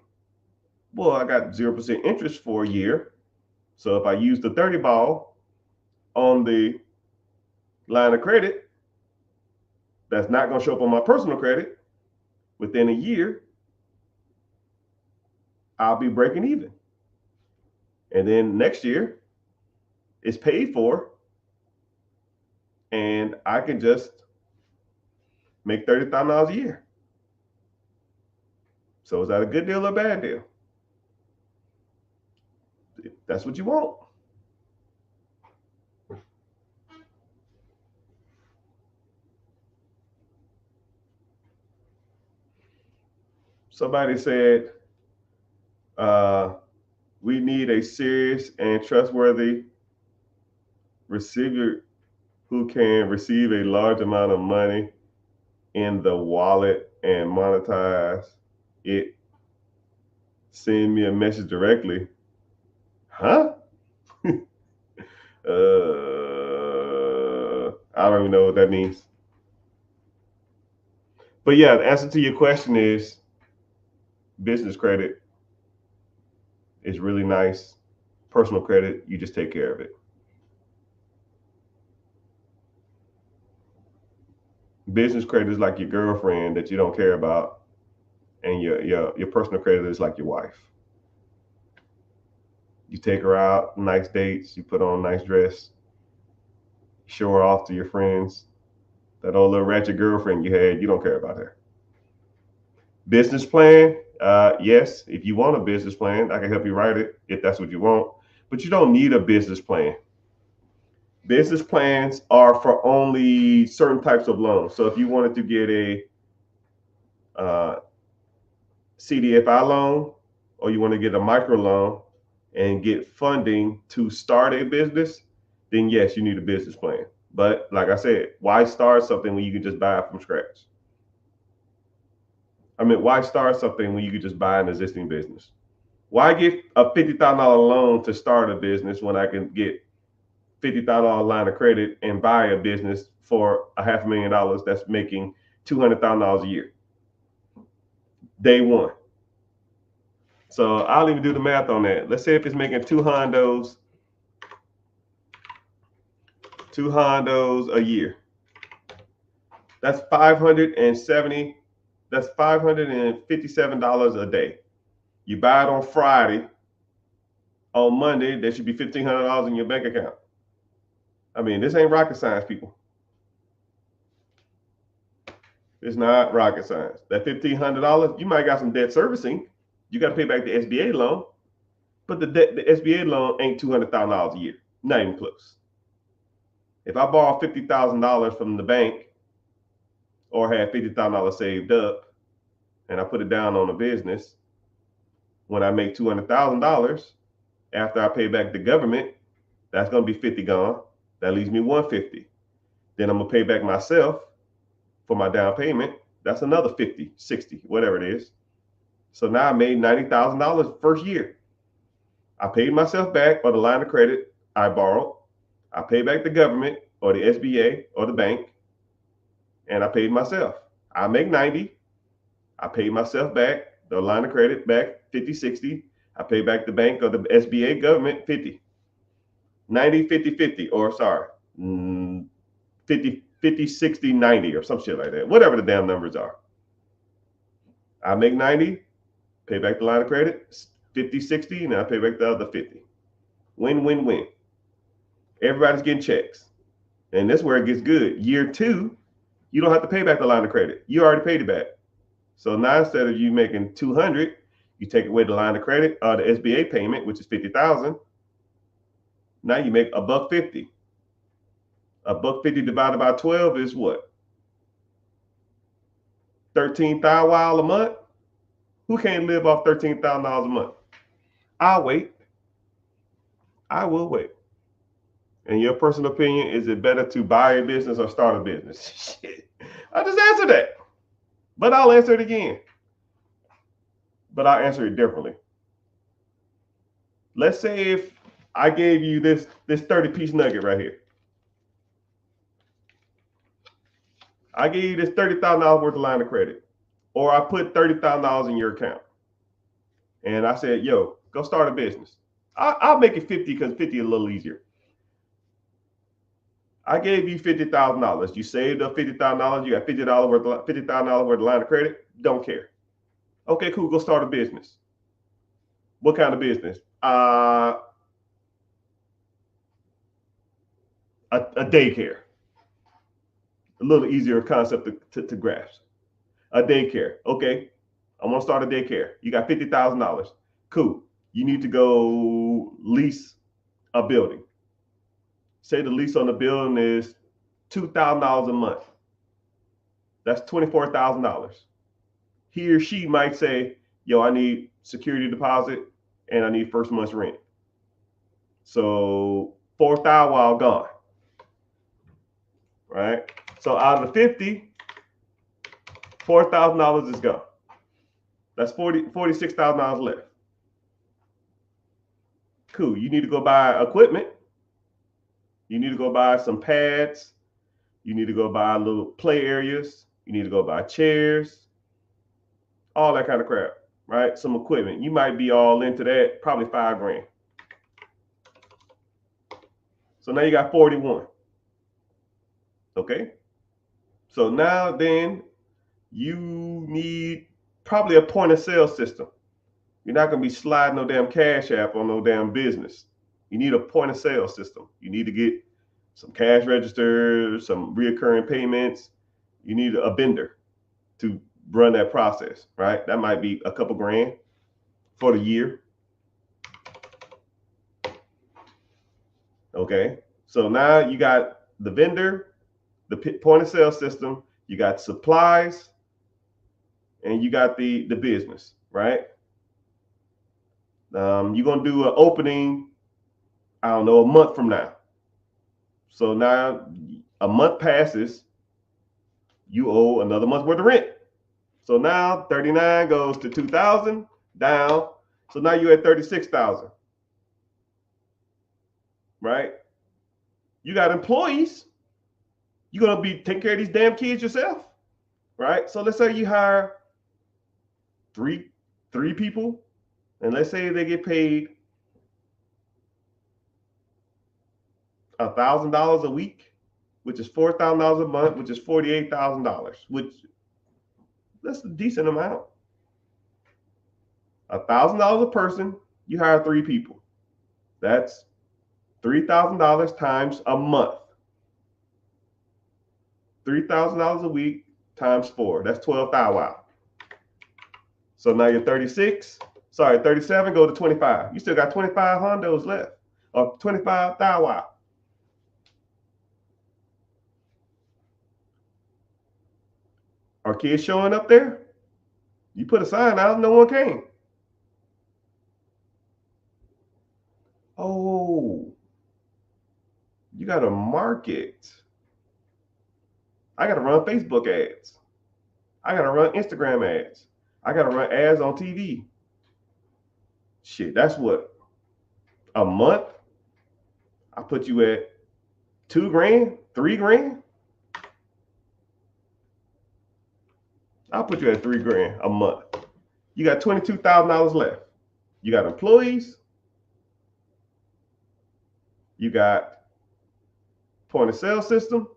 Well, I got 0% interest for a year. So if I use the 30 ball on the line of credit, that's not going to show up on my personal credit. Within a year, I'll be breaking even. And then next year, it's paid for, and I can just make $30,000 a year. So is that a good deal or a bad deal? If that's what you want. Somebody said, we need a serious and trustworthy receiver who can receive a large amount of money in the wallet and monetize it. Send me a message directly. Huh? I don't even know what that means. But yeah, the answer to your question is business credit is really nice. Personal credit, you just take care of it. Business credit is like your girlfriend that you don't care about, and your personal credit is like your wife. You take her out, nice dates, you put on a nice dress, show her off to your friends. That old little ratchet girlfriend you had, you don't care about her. Business plan, yes, if you want a business plan, I can help you write it if that's what you want, but you don't need a business plan. Business plans are for only certain types of loans. So if you wanted to get a CDFI loan, or you want to get a micro loan and get funding to start a business, then yes, you need a business plan. But like I said, why start something when you can just buy it from scratch? I mean, why start something when you could just buy an existing business? Why get a $50,000 loan to start a business when I can get $50,000 line of credit and buy a business for $500,000 that's making $200,000 a year? Day one. So I'll even do the math on that. Let's say if it's making two hondos a year. That's $557 a day. You buy it on Friday. On Monday, there should be $1,500 in your bank account. I mean, this ain't rocket science, people. It's not rocket science. That $1,500, you might got some debt servicing. You got to pay back the SBA loan, but the SBA loan ain't $200,000 a year. Not even close. If I borrow $50,000 from the bank, or had $50,000 saved up, and I put it down on a business, when I make $200,000, after I pay back the government, that's going to be 50 gone. That leaves me 150. Then I'm going to pay back myself for my down payment. That's another 50, 60, whatever it is. So now I made $90,000 first year. I paid myself back on the line of credit I borrowed. I paid back the government or the SBA or the bank, and I paid myself. I make 90. I paid myself back, the line of credit back 50, 60. I pay back the bank or the SBA government 50. 90, 50, 50, or sorry, 50, 50, 60, 90, or some shit like that. Whatever the damn numbers are. I make 90, pay back the line of credit, 50, 60, and I pay back the other 50. Win, win, win. Everybody's getting checks. And that's where it gets good. Year two, you don't have to pay back the line of credit. You already paid it back. So now instead of you making 200, you take away the line of credit or the SBA payment, which is 50,000. Now you make $150. $1.50 divided by 12 is what? 13,000 a month. Who can't live off $13,000 a month? I'll wait. I will wait. In your personal opinion, is it better to buy a business or start a business? Shit. I just answered that. But I'll answer it again. But I'll answer it differently. Let's say if I gave you this 30-piece nugget right here. I gave you this $30,000 worth of line of credit. Or I put $30,000 in your account. And I said, yo, go start a business. I'll make it 50 because 50 is a little easier. I gave you $50,000. You saved up $50,000. You got $50,000 worth of line of credit. Don't care. Okay, cool. Go start a business. What kind of business? A daycare. A little easier concept to grasp. A daycare. Okay, I want to start a daycare. You got $50,000. Cool. You need to go lease a building. Say the lease on the building is $2,000 a month. That's $24,000. He or she might say, yo, I need security deposit and I need first month's rent. So $4,000 gone. Right? So out of the 50, $4,000 is gone. That's $46,000 left. Cool. You need to go buy equipment. You need to go buy some pads. You need to go buy little play areas. You need to go buy chairs. All that kind of crap, right? Some equipment. You might be all into that, probably $5,000. So now you got 41. Okay. So now then you need probably a point of sale system. You're not going to be sliding no damn Cash App on no damn business. You need a point of sale system. You need to get some cash registers, some reoccurring payments. You need a vendor to run that process, right? That might be a couple grand for the year. Okay. So now you got the vendor, the point of sale system, you got supplies, and you got the business, right? You're going to do an opening, I don't know, a month from now. So now a month passes, you owe another month's worth of rent. So now 39 goes to 2,000 down. So now you're at 36,000, right? You got employees. You're going to be taking care of these damn kids yourself, right? So let's say you hire three people, and let's say they get paid $1,000 a week, which is $4,000 a month, which is $48,000, which that's a decent amount. $1,000 a person, you hire 3 people. That's $3,000 times a month. $3,000 a week times 4. That's 12,000. So now you're 37, go to 25. You still got 25 hondos left, or 25,000. Are kids showing up there? You put a sign out, no one came. Oh, you got to market. I got to run Facebook ads. I got to run Instagram ads. I got to run ads on TV. Shit, that's what? A month? I put you at $2,000, $3,000. I'll put you at $3,000 a month. You got $22,000 left. You got employees. You got point of sale system.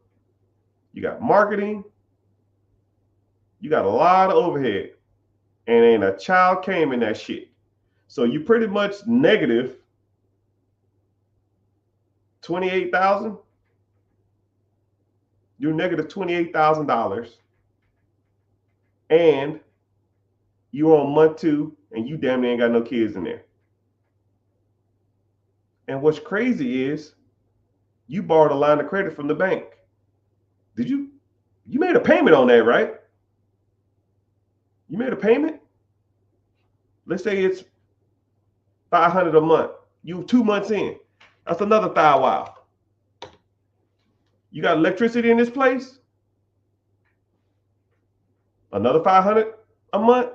You got marketing. You got a lot of overhead. And ain't a child came in that shit. So you pretty much negative 28,000. You're negative $28,000. And you're on month 2 and you damn near ain't got no kids in there. And what's crazy is You borrowed a line of credit from the bank. You made a payment on that, right? You made a payment. Let's say it's $500 a month. You 2 months in. That's another $1,000. You got electricity in this place. Another $500 a month.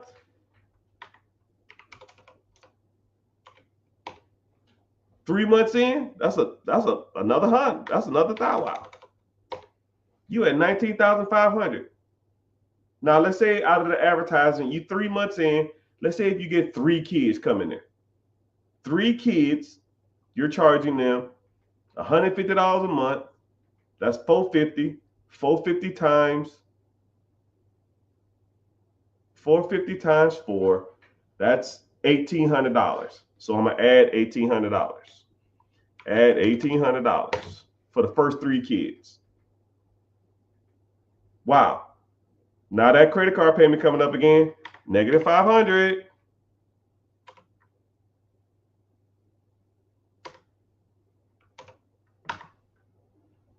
Three months in, that's another $100. That's another $1,000. You at 19,500. Now let's say out of the advertising, you 3 months in. Let's say if you get 3 kids coming in, 3 kids, you're charging them $150 a month. That's $450. 450 times 4. That's $1,800. So I'm gonna add $1,800. Add $1,800 for the first 3 kids. Wow. Now that credit card payment coming up again, negative $500.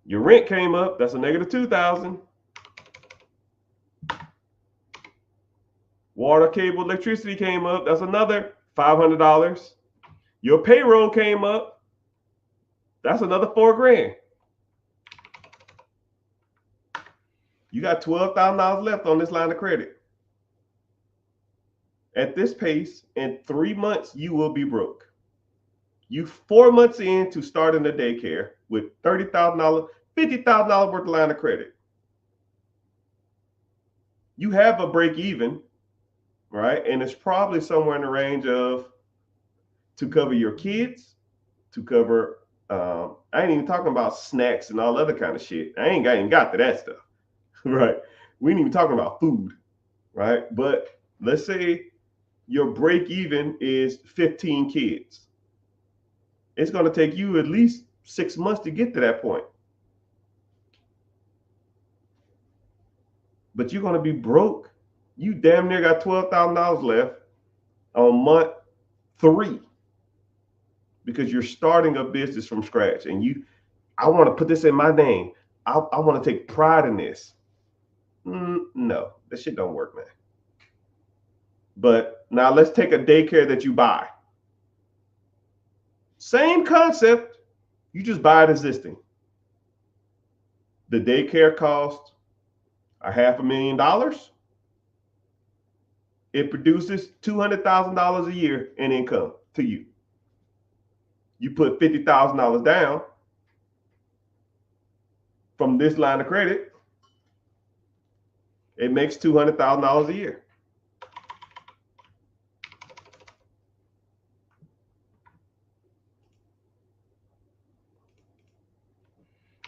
Your rent came up, that's a negative $2,000. Water, cable, electricity came up, that's another $500. Your payroll came up, that's another $4,000. You got $12,000 left on this line of credit. At this pace, in 3 months, you will be broke. You 4 months into starting a daycare with $30,000, $50,000 worth of line of credit. You have a break even, right? And it's probably somewhere in the range of to cover your kids, to cover, I ain't even talking about snacks and all other kind of shit. I ain't even got to that stuff, right? We ain't even talking about food, right? But let's say your break even is 15 kids. It's going to take you at least 6 months to get to that point. But you're going to be broke. You damn near got $12,000 left on month 3 because you're starting a business from scratch. And I want to put this in my name. I want to take pride in this. No, that shit don't work, man. But now let's take a daycare that you buy. Same concept, you just buy it existing. The daycare costs $500,000. It produces $200,000 a year in income to you. You put $50,000 down from this line of credit, it makes $200,000 a year.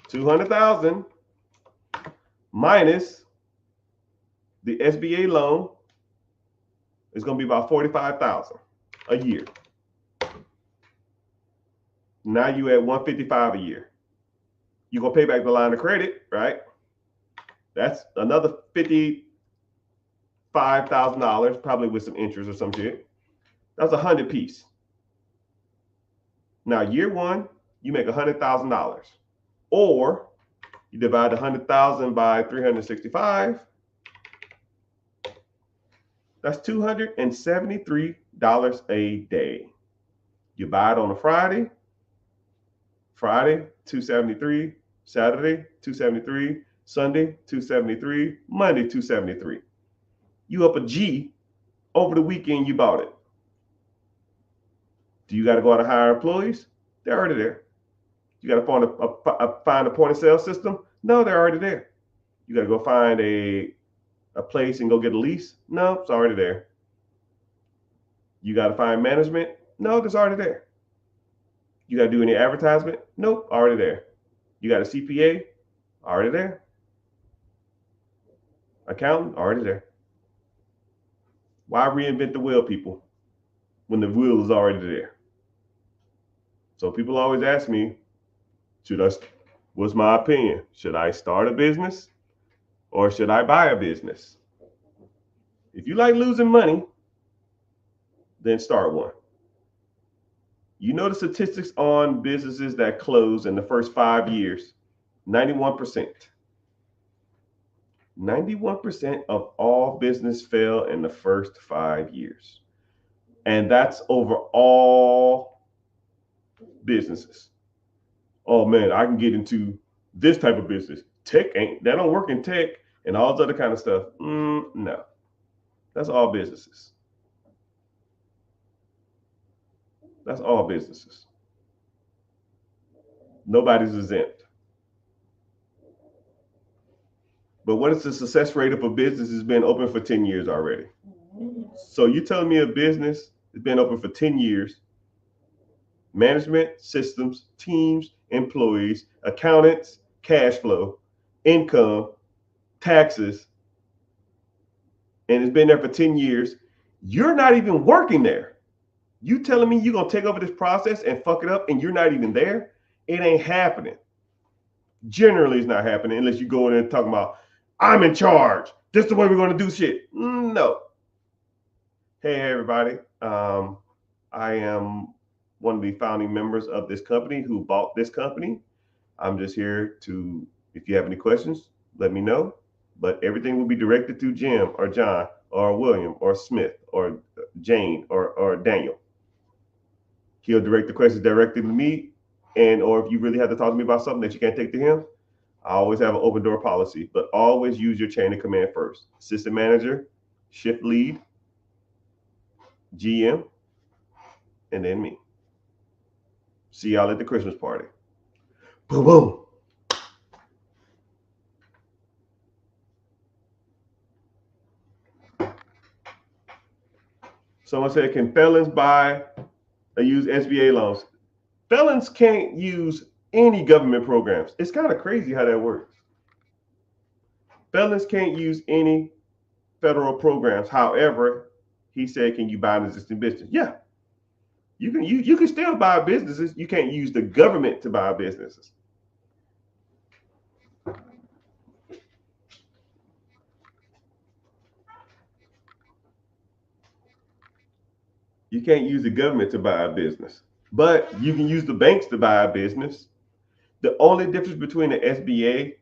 $200,000 minus the SBA loan is going to be about $45,000 a year. Now you at $155,000 a year. You're going to pay back the line of credit, right? That's another $55,000, probably with some interest or some shit. That's $100 piece. Now year 1, you make $100,000. Or you divide $100,000 by 365. That's $273 a day. You buy it on a Friday, $273, Saturday, $273, Sunday, $273, Monday, $273. You up a G over the weekend you bought it. Do you got to go out and hire employees? They're already there. You got to find a point of sale system? No, they're already there. You got to go find a place and go get a lease? No, it's already there. You got to find management? No, it's already there. You got to do any advertisement? Nope, already there. You got a CPA? Already there. Accountant? Already there. Why reinvent the wheel, people, when the wheel is already there? So people always ask me, what's my opinion? Should I start a business or should I buy a business? If you like losing money, then start one. You know the statistics on businesses that close in the first 5 years? 91%. 91% of all business fail in the first 5 years. And that's over all businesses. Oh man, I can get into this type of business. Tech ain't, that don't work in tech and all this other kind of stuff. No, that's all businesses. That's all businesses. Nobody's exempt. But what is the success rate of a business that's been open for 10 years already? So you telling me a business that's been open for 10 years, management, systems, teams, employees, accountants, cash flow, income, taxes, and it's been there for 10 years, you're not even working there. You telling me you're going to take over this process and fuck it up and you're not even there? It ain't happening. Generally, it's not happening unless you go in and talk about, I'm in charge. This is the way we're going to do shit. No. Hey, everybody. I am one of the founding members of this company who bought this company. I'm just here to, if you have any questions, let me know. But everything will be directed to Jim or John or William or Smith or Jane or Daniel. He'll direct the questions directly to me. And or if you really have to talk to me about something that you can't take to him, I always have an open door policy, but always use your chain of command first. Assistant manager, shift lead, GM, and then me. See y'all at the Christmas party. Boom, boom. Someone said, can felons buy or use SBA loans? Felons can't use any government programs. It's kind of crazy how that works. Felons can't use any federal programs. However, he said, can you buy an existing business? Yeah. You can still buy businesses. You can't use the government to buy businesses. You can't use the government to buy a business, but you can use the banks to buy a business. The only difference between the SBA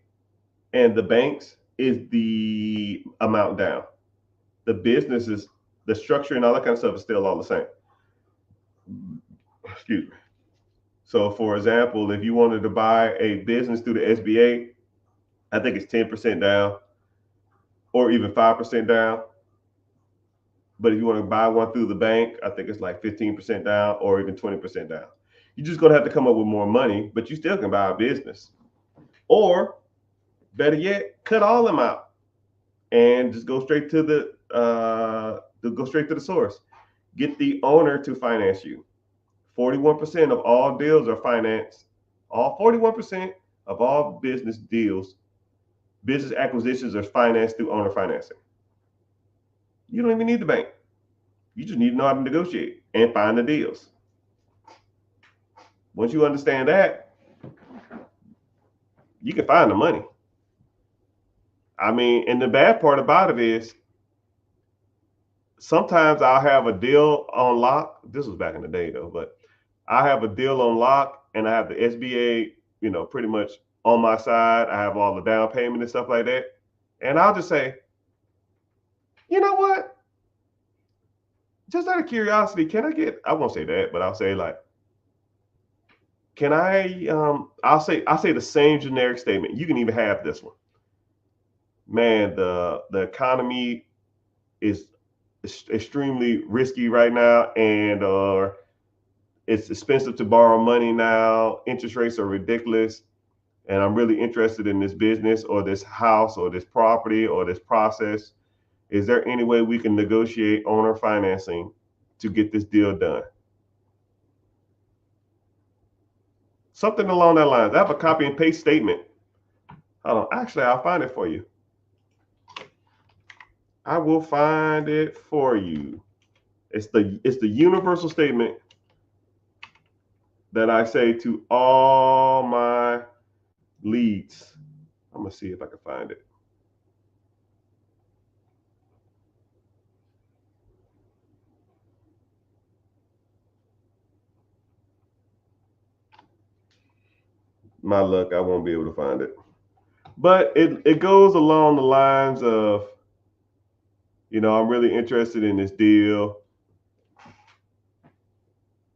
and the banks is the amount down. The businesses, the structure and all that kind of stuff is still all the same. Excuse me. So for example, if you wanted to buy a business through the SBA, I think it's 10% down or even 5% down. But if you want to buy one through the bank, I think it's like 15% down or even 20% down. You're just going to have to come up with more money, but you still can buy a business. Or better yet, cut all them out and just go straight to the source. Get the owner to finance you. 41% of all deals are financed. All 41% of all business deals, business acquisitions are financed through owner financing. You don't even need the bank. You just need to know how to negotiate and find the deals. Once you understand that, you can find the money. I mean, and the bad part about it is sometimes I'll have a deal on lock. This was back in the day though, but I have a deal on lock and I have the SBA, pretty much on my side. I have all the down payment and stuff like that. And I'll just say, you know what? Just out of curiosity, can I get, I won't say that, but I'll say like, can I, I'll say the same generic statement. You can even have this one. Man, the economy is extremely risky right now, and it's expensive to borrow money now. Interest rates are ridiculous, and I'm really interested in this business or this house or this property or this process. Is there any way we can negotiate owner financing to get this deal done? Something along that line. I have a copy and paste statement. Hold on. Actually, I'll find it for you. I will find it for you. It's the universal statement that I say to all my leads. I'm gonna see if I can find it. my luck, I won't be able to find it. But it goes along the lines of, I'm really interested in this deal.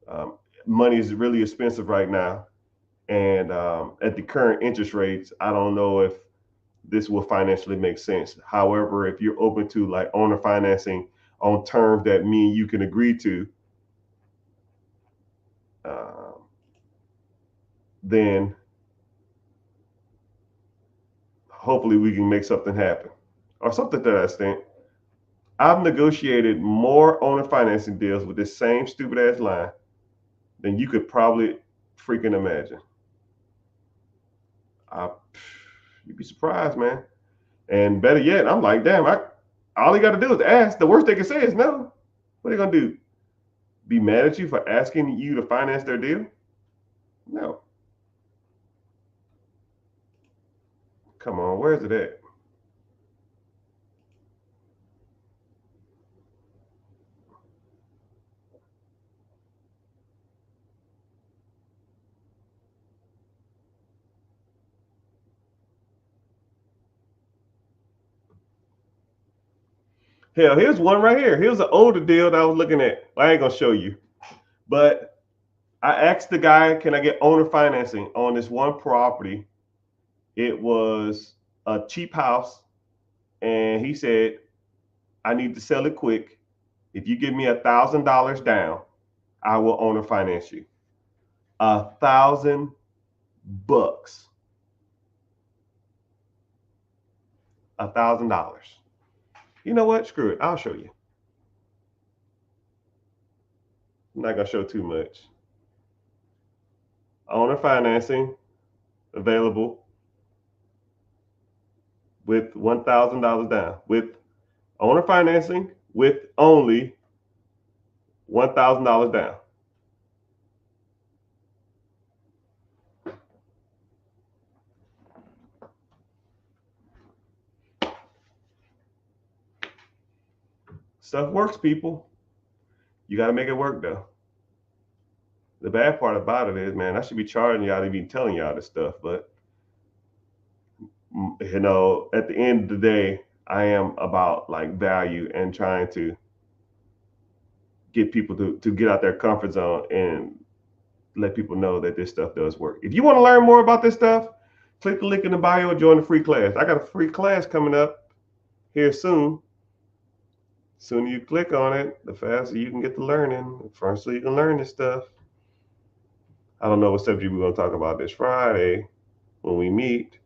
Um, Money is really expensive right now, and at the current interest rates, I don't know if this will financially make sense. However, if you're open to like owner financing on terms that me and you can agree to, um, then hopefully we can make something happen or something to that extent. I've negotiated more owner financing deals with this same stupid ass line than you could probably freaking imagine. I, you'd be surprised, man. And better yet, I'm like, damn, all you got to do is ask. The worst they can say is no. What are they gonna do? Be mad at you for asking you to finance their deal? No. Come on, where's it at? Hell, here's one right here. Here's an older deal that I was looking at. I ain't gonna show you, but I asked the guy, "Can I get owner financing on this one property?" It was a cheap house, and he said, "I need to sell it quick. If you give me $1,000 down, I will owner finance you." $1,000. $1,000. You know what? Screw it. I'll show you. I'm not gonna show too much. Owner financing available with $1,000 down. With owner financing with only $1,000 down. Stuff works, people. You got to make it work though. The bad part about it is, man, I should be charging y'all to be telling y'all this stuff, but at the end of the day, I am about like value and trying to get people to get out their comfort zone and let people know that this stuff does work. If you want to learn more about this stuff, click the link in the bio and join the free class. I got a free class coming up here soon. Sooner you click on it, the faster you can get to learning. The faster you can learn this stuff. I don't know what subject we're going to talk about this Friday when we meet,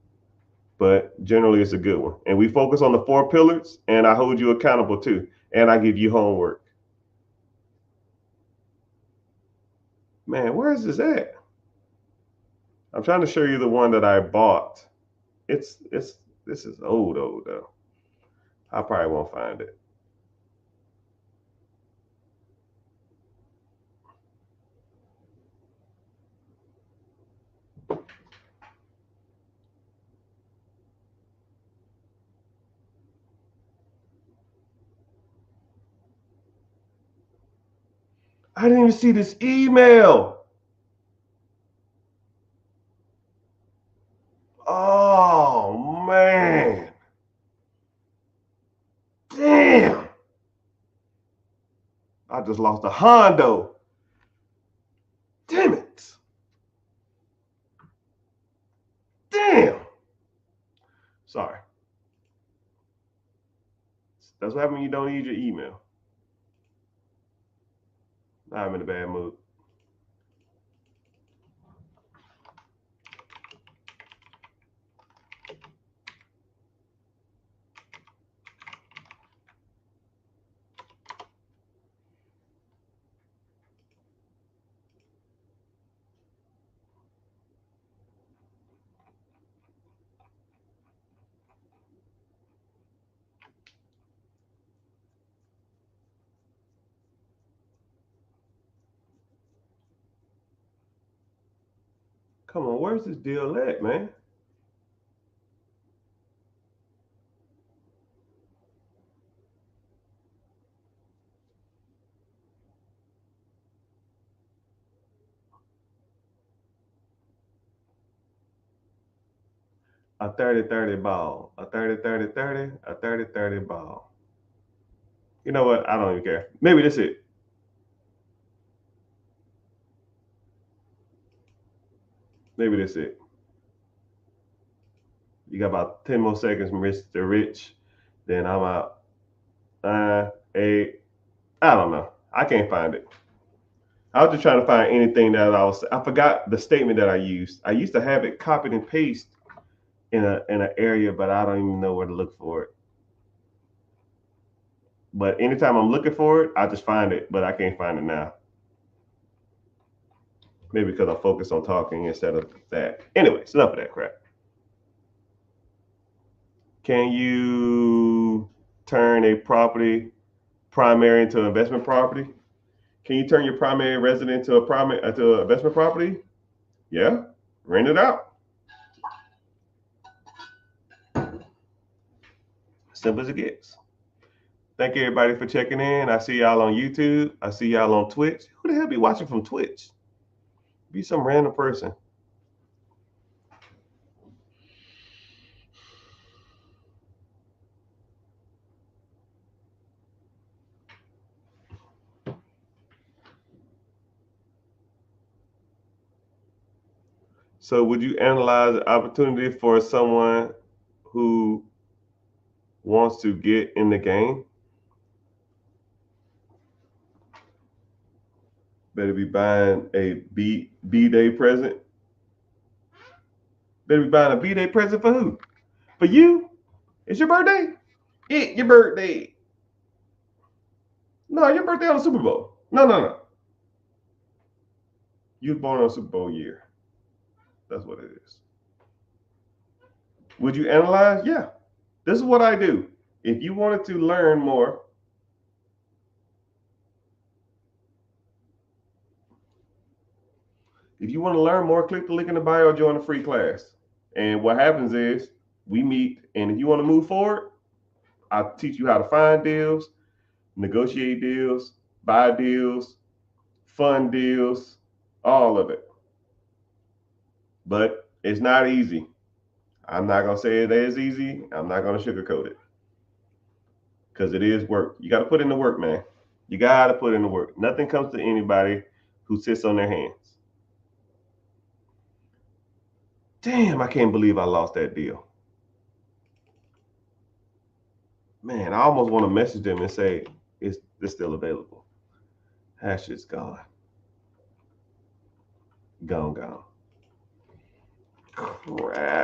but generally it's a good one. And we focus on the 4 pillars, and I hold you accountable too. And I give you homework. Man, where is this at? I'm trying to show you the one that I bought. It's this is old though. I probably won't find it. I didn't even see this email. Oh man. Damn. I just lost a Hondo. Damn it. Damn. Sorry. That's what happens when you don't use your email. Now I'm in a bad mood. Come on, where's this deal at, man? A 30-30 ball. A 30-30-30. A 30-30 ball. You know what? I don't even care. Maybe that's it. Maybe that's it. You got about 10 more seconds, Mr. Rich. Then I'm out. 8. I don't know. I can't find it. I was just trying to find anything that I forgot the statement that I used. I used to have it copied and paste in an area, but I don't even know where to look for it. But anytime I'm looking for it, I just find it, but I can't find it now. Maybe because I focus on talking instead of that. Anyways, enough of that crap. Can you turn a property primary into investment property? Can you turn your primary residence to an investment property? Yeah, rent it out. Simple as it gets. Thank you everybody for checking in. I see y'all on YouTube. I see y'all on Twitch. Who the hell be watching from Twitch? Be some random person. So would you analyze the opportunity for someone who wants to get in the game? Better be buying a B-Day present. Better be buying a B-Day present for who? For you? It's your birthday? It's your birthday. No, your birthday on the Super Bowl. No. You was born on Super Bowl year. That's what it is. Would you analyze? Yeah. This is what I do. If you wanted to learn more, click the link in the bio, join the free class. And what happens is we meet, and if you want to move forward, I teach you how to find deals, negotiate deals, buy deals, fund deals, all of it. But it's not easy. I'm not going to say it is easy. I'm not going to sugarcoat it. Because it is work. You got to put in the work, man. You got to put in the work. Nothing comes to anybody who sits on their hands. Damn, I can't believe I lost that deal. Man, I almost want to message them and say, it's still available. That shit's gone. Gone. Crap.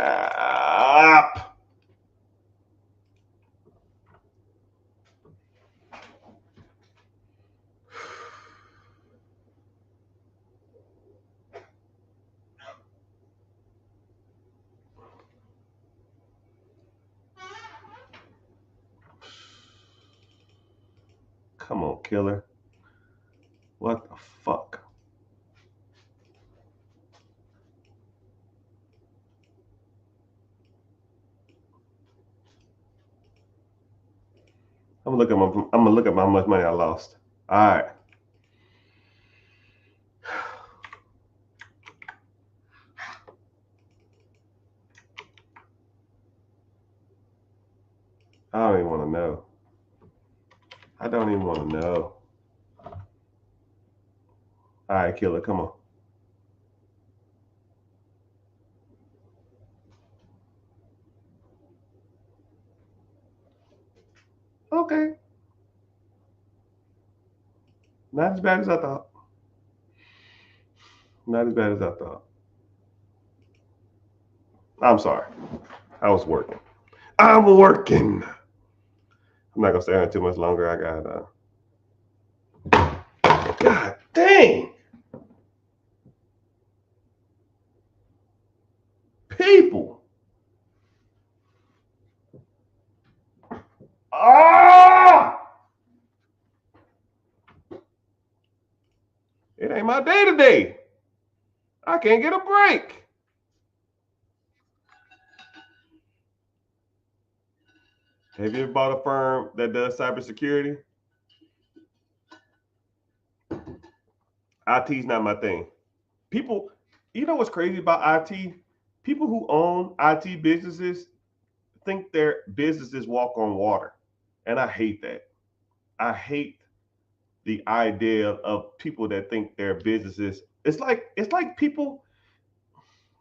Come on, killer. What the fuck? I'm gonna look at how much money I lost. All right. I don't even want to know. I don't even want to know. All right, killer, come on. Okay. Not as bad as I thought. Not as bad as I thought. I'm sorry. I was working. I'm working. I'm not gonna stay on too much longer. I got God dang. People. Ah! It ain't my day today. I can't get a break. Have you ever bought a firm that does cybersecurity? IT's not my thing. People, you know what's crazy about IT? People who own IT businesses think their businesses walk on water. And I hate that. I hate the idea of people that think their businesses, it's like people,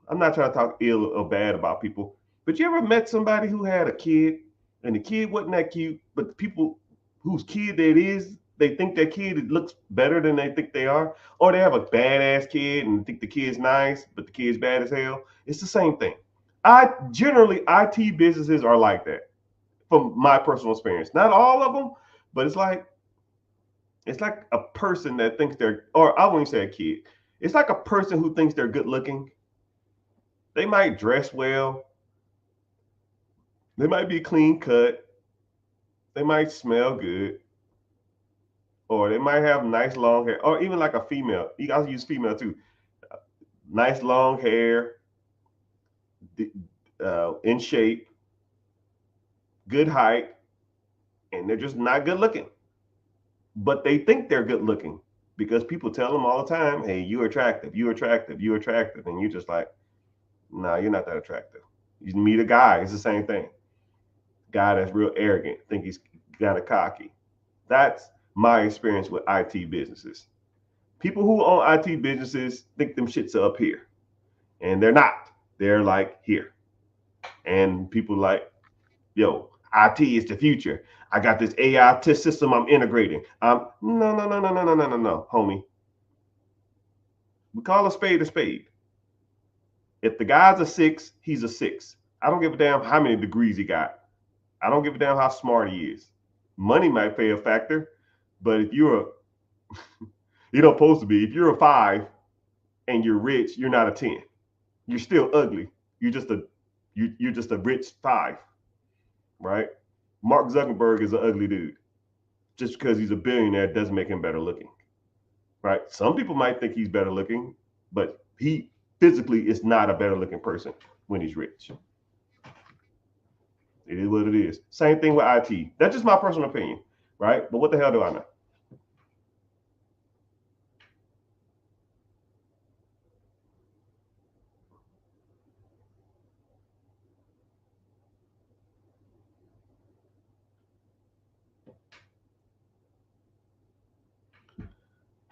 I'm not trying to talk ill or bad about people, but you ever met somebody who had a kid and the kid wasn't that cute, but the people whose kid it is, they think their kid looks better than they think they are, or they have a badass kid and think the kid's nice, but the kid's bad as hell. It's the same thing. I generally IT businesses are like that from my personal experience. Not all of them, but it's like a person that thinks they're, or I wouldn't say a kid. It's like a person who thinks they're good looking. They might dress well. They might be clean cut. They might smell good. Or they might have nice long hair. Or even like a female. You guys use female too. Nice long hair, in shape, good height, and they're just not good looking. But they think they're good looking because people tell them all the time, hey, you're attractive, you're attractive, you're attractive. And you're just like, nah, you're not that attractive. You meet a guy, it's the same thing. Guy that's real arrogant, think he's kind of cocky. That's my experience with IT businesses. People who own IT businesses think them shits are up here, and they're not. They're like here. And people like, yo, IT is the future. I got this AI test system I'm integrating. No, no, no, no, no, no, no, no, no, homie. We call a spade a spade. If the guy's a 6, he's a 6. I don't give a damn how many degrees he got. I don't give a damn how smart he is. Money might play a factor, but if you're a, you don't supposed to be. If you're a 5 and you're rich, you're not a 10. You're still ugly. You're just a rich 5, right? Mark Zuckerberg is an ugly dude. Just because he's a billionaire doesn't make him better looking, right? Some people might think he's better looking, but he physically is not a better looking person when he's rich. It is what it is. Same thing with IT. That's just my personal opinion, right? But what the hell do I know?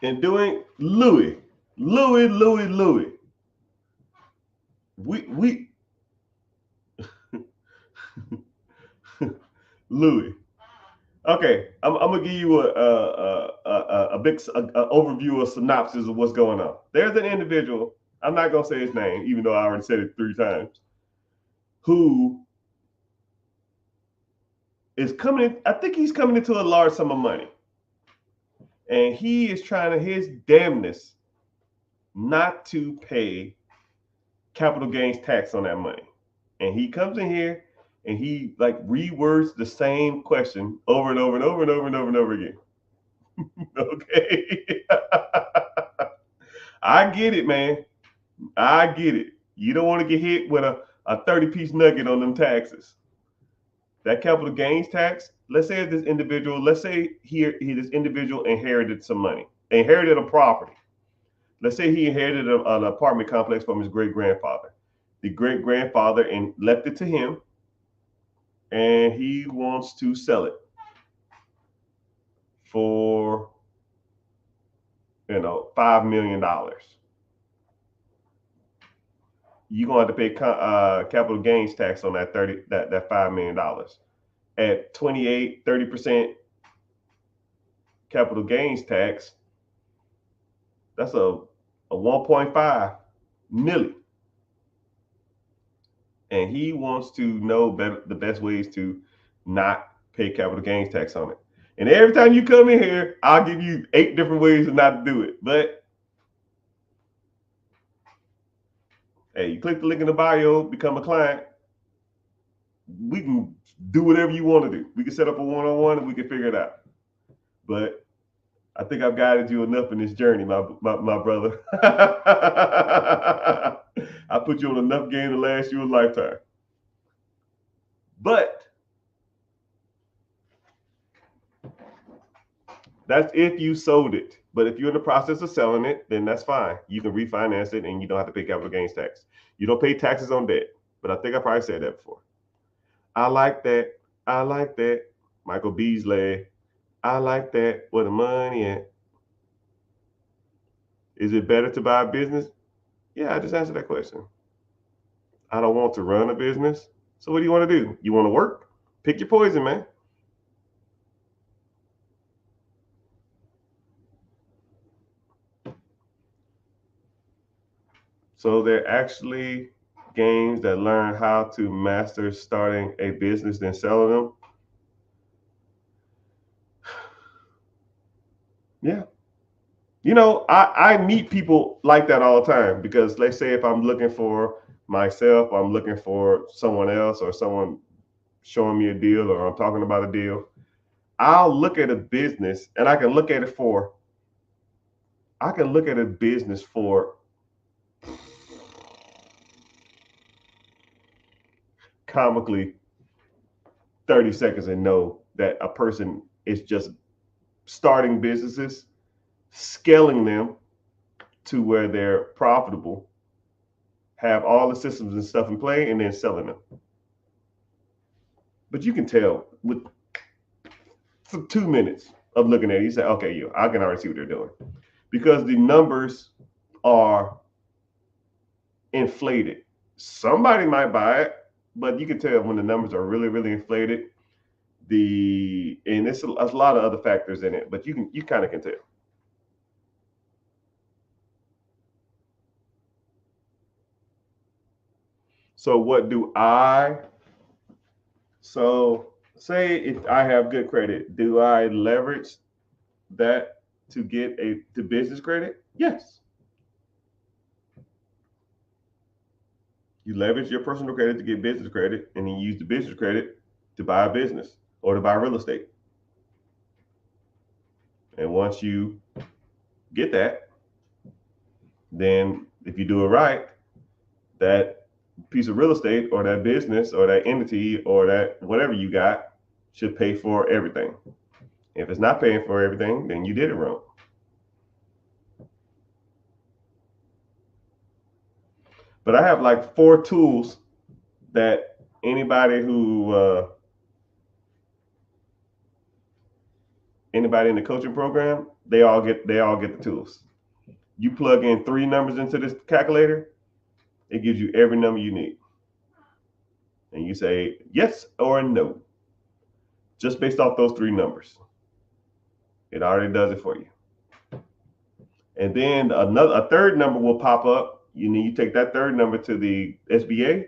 And doing Louis. We Louis. Okay, I'm gonna give you a big overview, a synopsis of what's going on. There's an individual. I'm not gonna say his name, even though I already said it 3 times. Who is coming in? I think he's coming into a large sum of money, and he is trying to his damnness not to pay capital gains tax on that money. And he comes in here and he like rewords the same question over and over and over and over and over and over again. Okay. I get it, man. I get it. You don't want to get hit with a 30-piece nugget on them taxes. That capital gains tax, let's say this individual, let's say this individual inherited some money, inherited a property. Let's say he inherited an apartment complex from his great grandfather. The great grandfather and left it to him, and he wants to sell it for $5 million. You're gonna have to pay capital gains tax on that $5 million at 28-30% capital gains tax. That's a 1.5 million. And he wants to know the best ways to not pay capital gains tax on it. And every time you come in here, I'll give you 8 different ways not to do it. But hey, you click the link in the bio, become a client. We can do whatever you want to do. We can set up a one-on-one and we can figure it out. But I think I've guided you enough in this journey, my brother. I put you on enough game to last you a lifetime. But that's if you sold it. But if you're in the process of selling it, then that's fine. You can refinance it and you don't have to pay capital gains tax. You don't pay taxes on debt. But I think I probably said that before. I like that. I like that. Michael Beasley. I like that. Where the money at? Is it better to buy a business? Yeah, I just answered that question. I don't want to run a business. So what do you want to do? You want to work? Pick your poison, man. So they're actually games that learn how to master starting a business then selling them. Yeah. I meet people like that all the time because let's say if I'm looking for myself, I'm looking for someone else or someone showing me a deal or I'm talking about a deal, I'll look at a business and I can look at a business for comically 30 seconds and know that a person is just starting businesses, scaling them to where they're profitable, have all the systems and stuff in play, and then selling them. But you can tell with 2 minutes of looking at it, you say, okay, I can already see what they're doing. Because the numbers are inflated. Somebody might buy it, but you can tell when the numbers are really, really inflated. And it's a lot of other factors in it, but you kind of can tell. So what do I? So say if I have good credit, do I leverage that to get to business credit? Yes. You leverage your personal credit to get business credit, and then you use the business credit to buy a business or to buy real estate. And once you get that, then if you do it right, that piece of real estate or that business or that entity or that whatever you got should pay for everything. If it's not paying for everything, then you did it wrong. But I have like 4 tools that anybody in the coaching program, they all get the tools. You plug in 3 numbers into this calculator, it gives you every number you need. And you say yes or no, just based off those 3 numbers. It already does it for you. And then a third number will pop up. You take that third number to the SBA,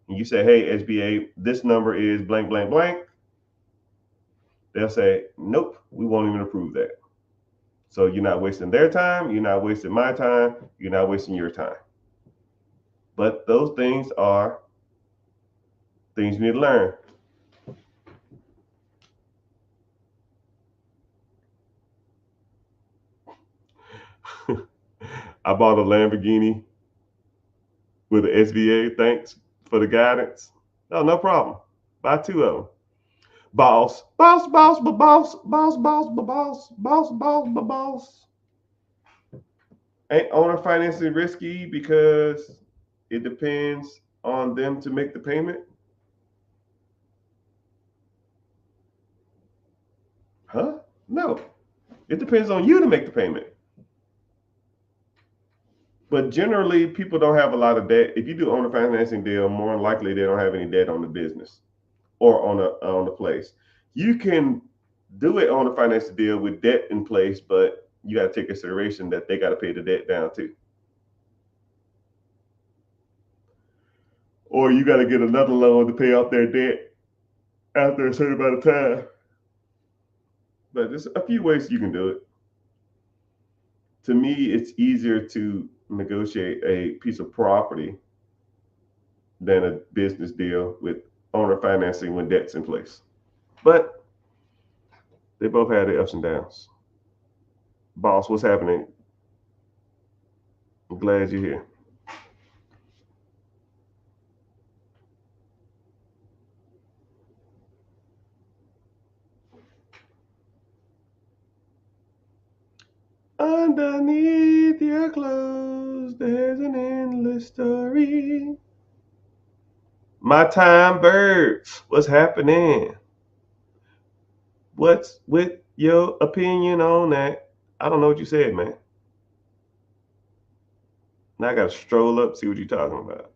and you say, "Hey, SBA, this number is blank, blank, blank." They'll say, "Nope, we won't even approve that." So you're not wasting their time. You're not wasting my time. You're not wasting your time. But those things are things you need to learn. I bought a Lamborghini with an SBA. Thanks for the guidance. No problem. Buy 2 of them. Boss, boss, boss, boss, boss, boss, boss, boss, boss, boss. Ain't owner financing risky because it depends on them to make the payment? Huh? No. It depends on you to make the payment. But generally, people don't have a lot of debt. If you do owner financing deal, more than likely they don't have any debt on the business or on the place. You can do it on a financing deal with debt in place, but you got to take consideration that they got to pay the debt down too. Or you got to get another loan to pay off their debt after a certain amount of time. But there's a few ways you can do it. To me, it's easier to negotiate a piece of property than a business deal with owner financing when debt's in place. But they both had their ups and downs. Boss, what's happening? I'm glad you're here. Underneath your clothes, there's an endless story. My time bird, what's happening? What's with your opinion on that? I don't know what you said, man. Now I gotta stroll up, see what you're talking about.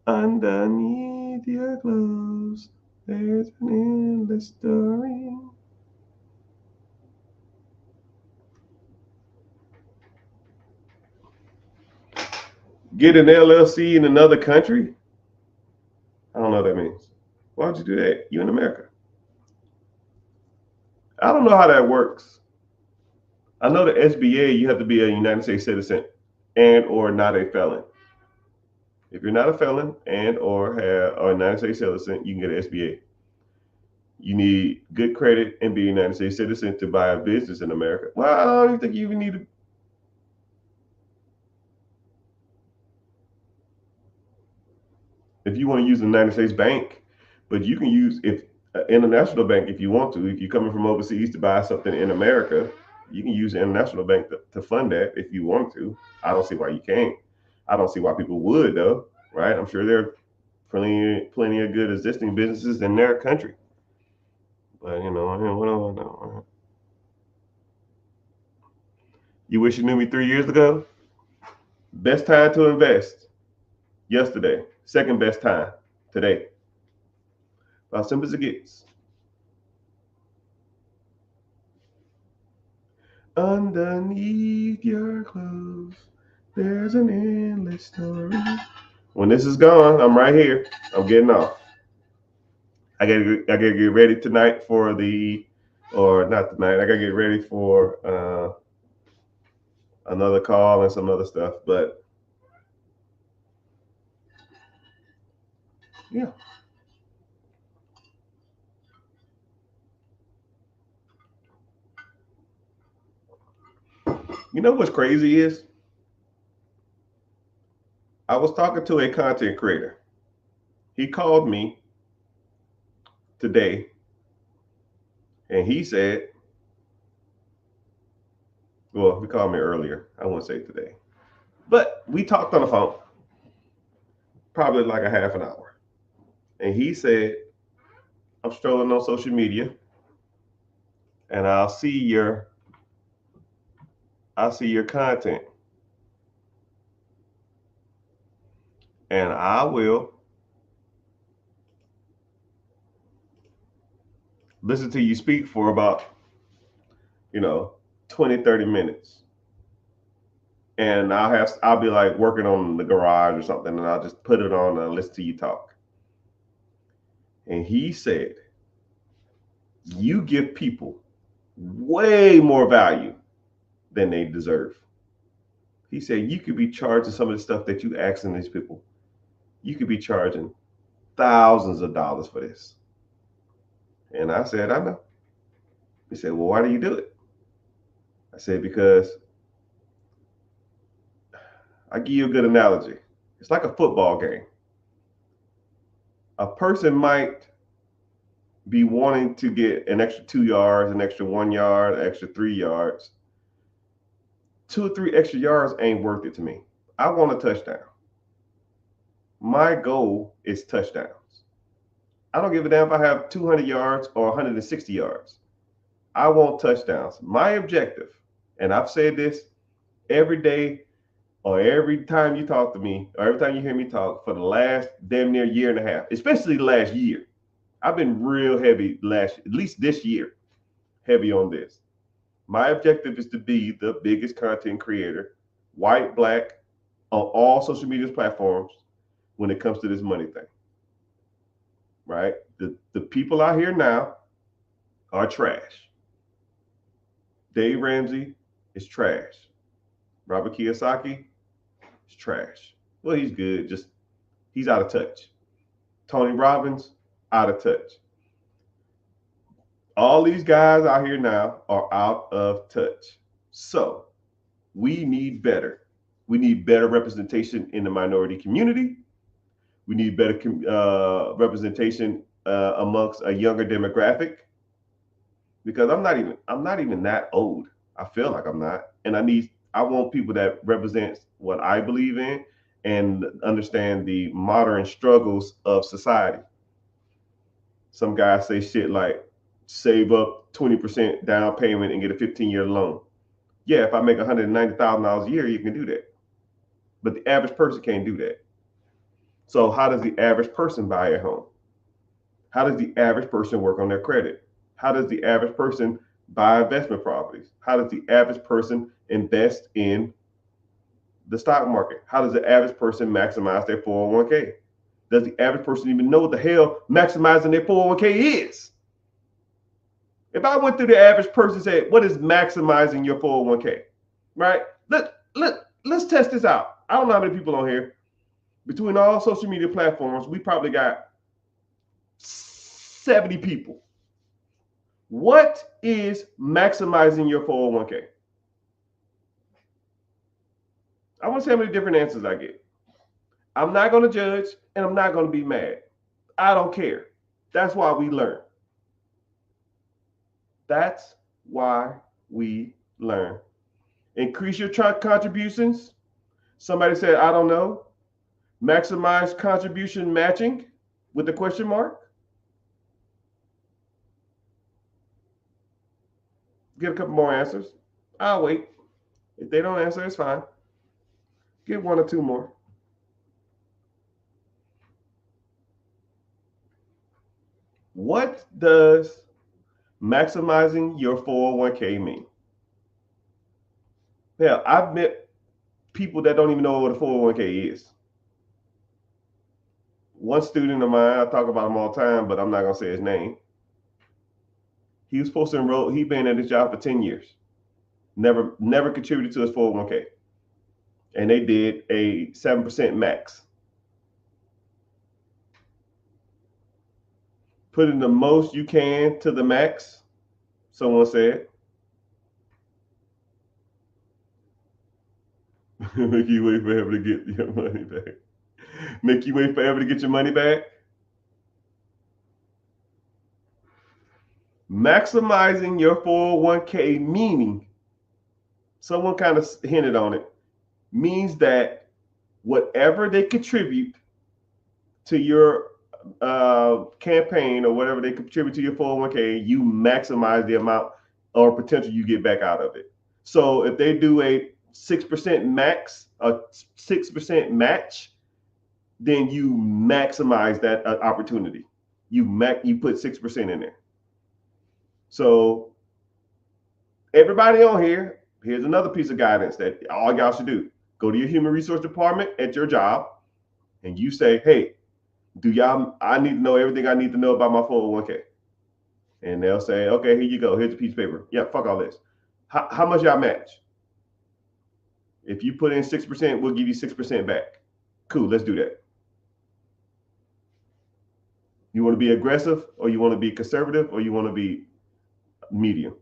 Underneath your clothes, there's an endless story. Get an LLC in another country? I don't know what that means. Why would you do that? You in America. I don't know how that works. I know the SBA, you have to be a United States citizen and or not a felon. If you're not a felon and or have a United States citizen, you can get an SBA. You need good credit and be a United States citizen to buy a business in America. Well, I don't even think you even need to. If you want to use the United States bank, but you can use if international bank if you want to. If you're coming from overseas to buy something in America, you can use the international bank to fund that if you want to. I don't see why you can't. I don't see why people would though, right? I'm sure there are plenty of good existing businesses in their country. But what do I know? You wish you knew me 3 years ago? Best time to invest yesterday. Second best time today. About simple as it gets. Underneath your clothes, there's an endless story. When this is gone, I'm right here. I'm getting off. I gotta get ready tonight for or not tonight. I gotta get ready for another call and some other stuff. But yeah. You know what's crazy is I was talking to a content creator. He called me today and he said, well, he called me earlier. I won't say today. But we talked on the phone probably like a half an hour. And he said, I'm strolling on social media and I'll see your content. And I will listen to you speak for about, 20, 30 minutes. And I'll be like working on the garage or something, and I'll just put it on and listen to you talk. And he said, you give people way more value than they deserve. He said, you could be charging some of the stuff that you asking these people. You could be charging thousands of dollars for this. And I said, I know. He said, well, why do you do it? I said, because I give you a good analogy. It's like a football game. A person might be wanting to get an extra 2 yards, an extra 1 yard, an extra 3 yards. 2 or 3 extra yards ain't worth it to me. I want a touchdown. My goal is touchdowns. I don't give a damn if I have 200 yards or 160 yards. I want touchdowns. My objective, and I've said this every day or every time you talk to me or every time you hear me talk for the last damn near year and a half, especially the last year. I've been real heavy at least this year, heavy on this. My objective is to be the biggest content creator, white, black, on all social media platforms when it comes to this money thing. Right? The people out here now are trash. Dave Ramsey is trash. Robert Kiyosaki is trash. Well, he's good, just he's out of touch. Tony Robbins, out of touch. All these guys out here now are out of touch. So we need better. We need better representation in the minority community. We need better representation amongst a younger demographic. Because I'm not even that old. I feel like I'm not. And I want people that represents what I believe in and understand the modern struggles of society. Some guys say shit like save up 20% down payment and get a 15-year loan. Yeah, if I make $190,000 a year, you can do that. But the average person can't do that. So how does the average person buy a home? How does the average person work on their credit? How does the average person buy investment properties? How does the average person invest in the stock market? How does the average person maximize their 401k? Does the average person even know what the hell maximizing their 401k is? If I went through the average person and said, what is maximizing your 401k? Right? Let's test this out. I don't know how many people on here. Between all social media platforms, we probably got 70 people. What is maximizing your 401k? I want to see how many different answers I get. I'm not going to judge and I'm not going to be mad. I don't care. That's why we learn. That's why we learn. Increase your contributions. Somebody said, I don't know. Maximize contribution matching with the question mark. Get a couple more answers. I'll wait. If they don't answer, it's fine. Get one or two more. What does maximizing your 401k mean? Hell, I've met people that don't even know what a 401k is. One student of mine, I talk about him all the time, but I'm not going to say his name. He was supposed to enroll, he'd been at his job for 10 years. Never contributed to his 401k. And they did a 7% max. Put in the most you can to the max, someone said. Make you wait forever to get your money back. Make you wait forever to get your money back. Maximizing your 401k meaning, someone kind of hinted on it, means that whatever they contribute to your campaign or whatever they contribute to your 401k, you maximize the amount or potential you get back out of it. So if they do a 6% max, a 6% match, then you maximize that opportunity. You put 6% in there. So everybody on here, here's another piece of guidance that all y'all should do. Go to your human resource department at your job and you say, hey, I need to know everything I need to know about my 401k. And they'll say, okay, here you go. Here's a piece of paper. Yeah, fuck all this. How much y'all match? If you put in 6%, we'll give you 6% back. Cool, let's do that. You want to be aggressive or you want to be conservative or you want to be medium?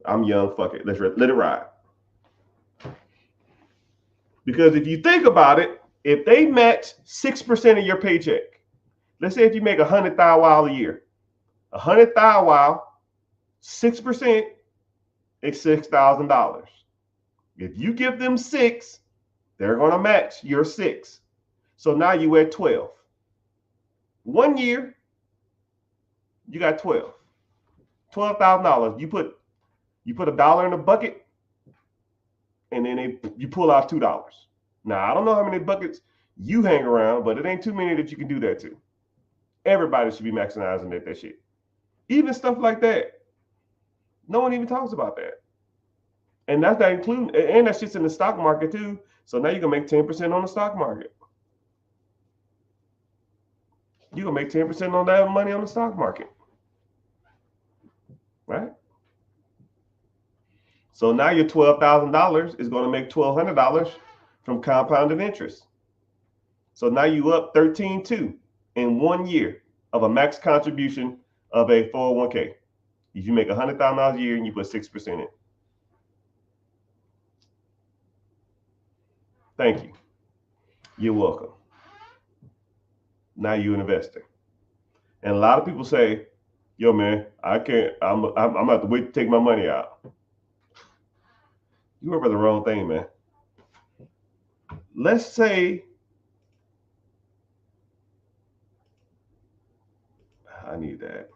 I'm young, fuck it. Let it ride. Because if you think about it, if they match 6% of your paycheck, let's say if you make $100,000 a year, 100,000, 6% is $6,000. If you give them 6, they're going to match your 6. So now you at 12. 1 year, you got 12. $12,000. You put $1 in a bucket, and then you pull out $2. Now I don't know how many buckets you hang around, but it ain't too many that you can do that to. Everybody should be maximizing that shit. Even stuff like that. No one even talks about that. And that's not including, and that shit's in the stock market too. So now you can make 10% on the stock market. You can make 10% on that money on the stock market. Right? So now your $12,000 is going to make $1,200 from compounded interest. So now you up 13.2 in 1 year of a max contribution of a 401k. If you make $100,000 a year and you put 6% in. Thank you. You're welcome. Now you're an investor. And a lot of people say, yo, man, I can't, I'm going to have to wait to take my money out. You worry about the wrong thing, man. Let's say I need that.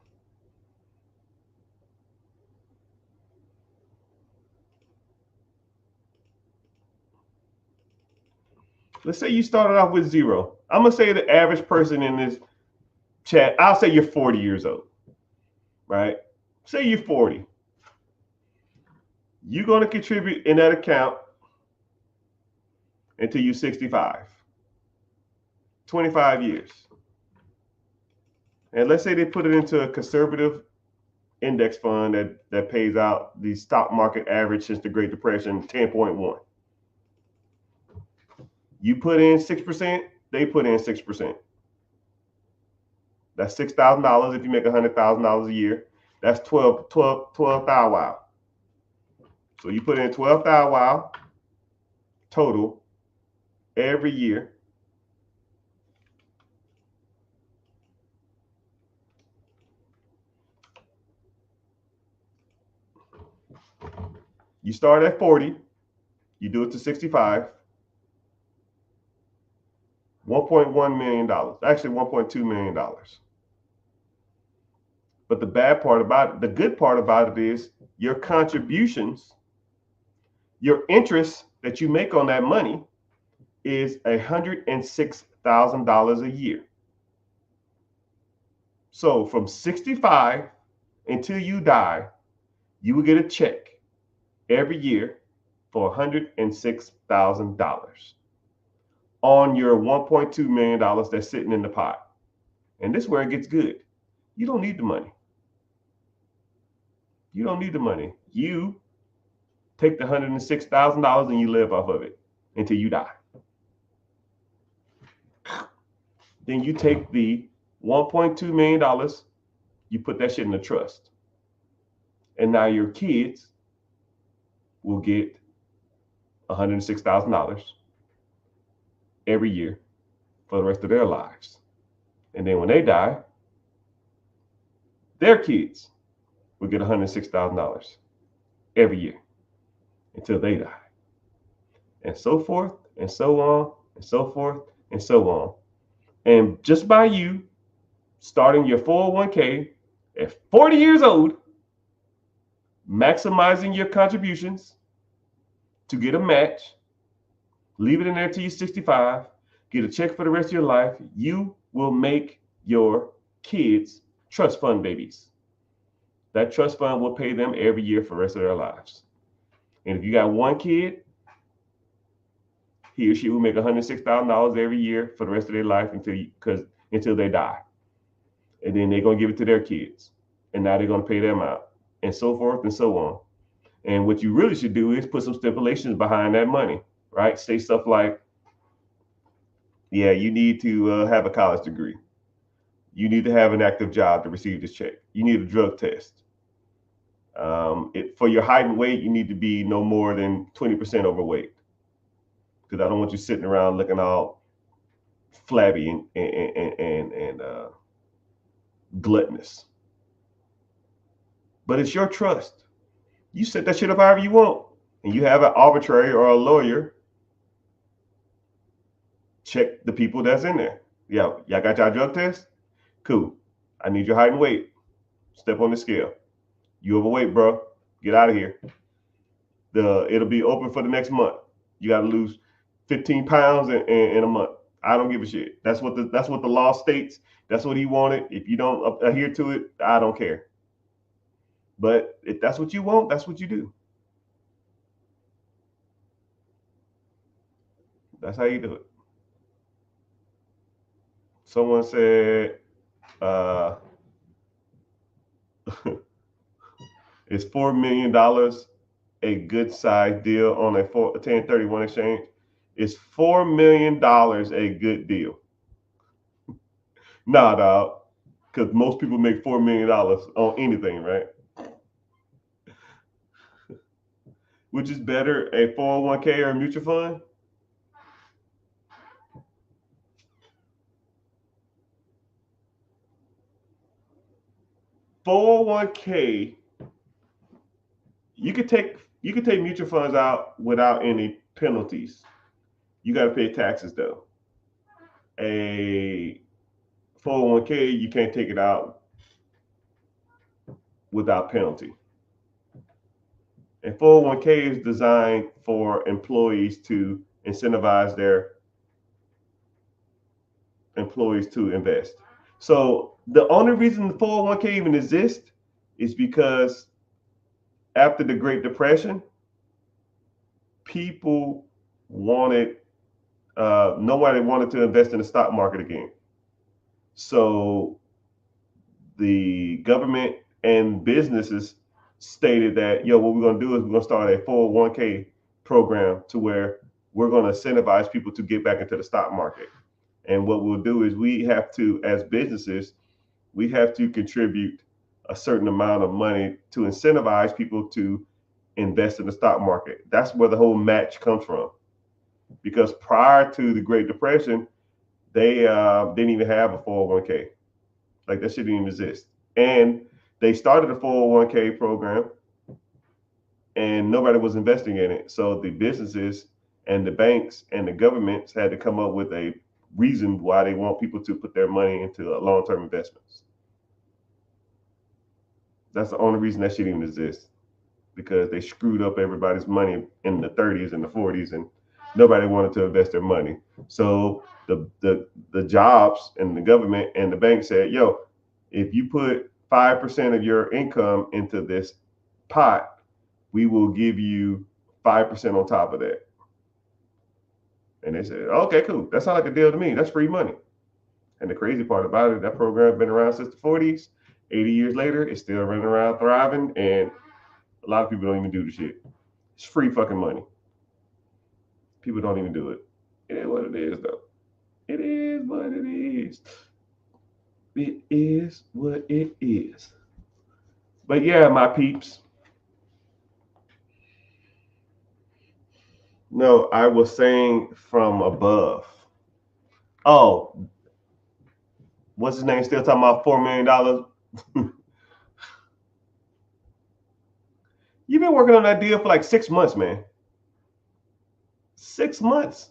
Let's say you started off with zero. I'm gonna say the average person in this chat, I'll say you're 40 years old, right? Say you're 40. You're gonna contribute in that account until you're 65. 25 years. And let's say they put it into a conservative index fund that pays out the stock market average since the Great Depression, 10.1. You put in 6%, they put in 6%. That's $6,000 if you make $100,000 a year. That's 12 thou wow. So you put in 12 thou wow total every year. You start at 40, you do it to 65, $1.1 million, actually $1.2 million. But the bad part about it, the good part about it is your contributions, your interest that you make on that money is $106,000 a year. So from 65 until you die, you will get a check every year for $106,000 on your $1.2 million that's sitting in the pot. And this is where it gets good. You don't need the money. You don't need the money. You take the $106,000 and you live off of it until you die. Then you take the $1.2 million, you put that shit in the trust. And now your kids will get $106,000 every year for the rest of their lives. And then when they die, their kids will get $106,000 every year until they die. And so forth, and so on, and so forth, and so on. And just by you starting your 401k at 40 years old, maximizing your contributions to get a match, leave it in there till you're 65, get a check for the rest of your life, you will make your kids trust fund babies. That trust fund will pay them every year for the rest of their lives. And if you got one kid, he or she will make $106,000 every year for the rest of their life until they die. And then they're going to give it to their kids. And now they're going to pay them out. And so forth and so on. And what you really should do is put some stipulations behind that money, right? Say stuff like, yeah, you need to have a college degree. You need to have an active job to receive this check. You need a drug test. For your height and weight, you need to be no more than 20% overweight. Because I don't want you sitting around looking all flabby and gluttonous. But it's your trust. You set that shit up however you want. And you have an arbitrary or a lawyer check the people that's in there. Yeah, y'all got y'all drug test? Cool. I need your height and weight. Step on the scale. You overweight, bro. Get out of here. It'll be open for the next month. You got to lose 15 pounds in a month. I don't give a shit. That's what the law states. That's what he wanted. If you don't adhere to it, I don't care. But if that's what you want, that's what you do. That's how you do it. Someone said, is $4 million a good size deal on a 1031 exchange? Is $4 million a good deal? Nah, dog. Because most people make $4 million on anything, right? Which is better, a 401k or a mutual fund? 401k, you could take You can take mutual funds out without any penalties. You got to pay taxes though. A 401k, you can't take it out without penalty. And 401k is designed for employees to incentivize their employees to invest. So the only reason the 401k even exists is because after the Great Depression, people wanted nobody wanted to invest in the stock market again. So the government and businesses stated that, yo, what we're going to do is we're going to start a 401k program to where we're going to incentivize people to get back into the stock market. And what we'll do is we have to, as businesses, we have to contribute a certain amount of money to incentivize people to invest in the stock market. That's where the whole match comes from. Because prior to the Great Depression, they didn't even have a 401k. Like that shit didn't even exist. And they started a 401k program and nobody was investing in it. So the businesses and the banks and the governments had to come up with a reason why they want people to put their money into long-term investments. That's the only reason that shit even exists, because they screwed up everybody's money in the 30s and the 40s, and nobody wanted to invest their money. So the jobs and the government and the bank said, yo, if you put 5% of your income into this pot, we will give you 5% on top of that. And they said, okay, cool. That sounds like a deal to me. That's free money. And the crazy part about it, that program's been around since the 40s. 80 years later, it's still running around thriving, and a lot of people don't even do the shit. It's free fucking money. People don't even do it. It is what it is, though. It is what it is. It is what it is. But yeah, my peeps. No, I was saying from above. Oh, what's his name? Still talking about $4 million? You've been working on that deal for like 6 months, man. 6 months.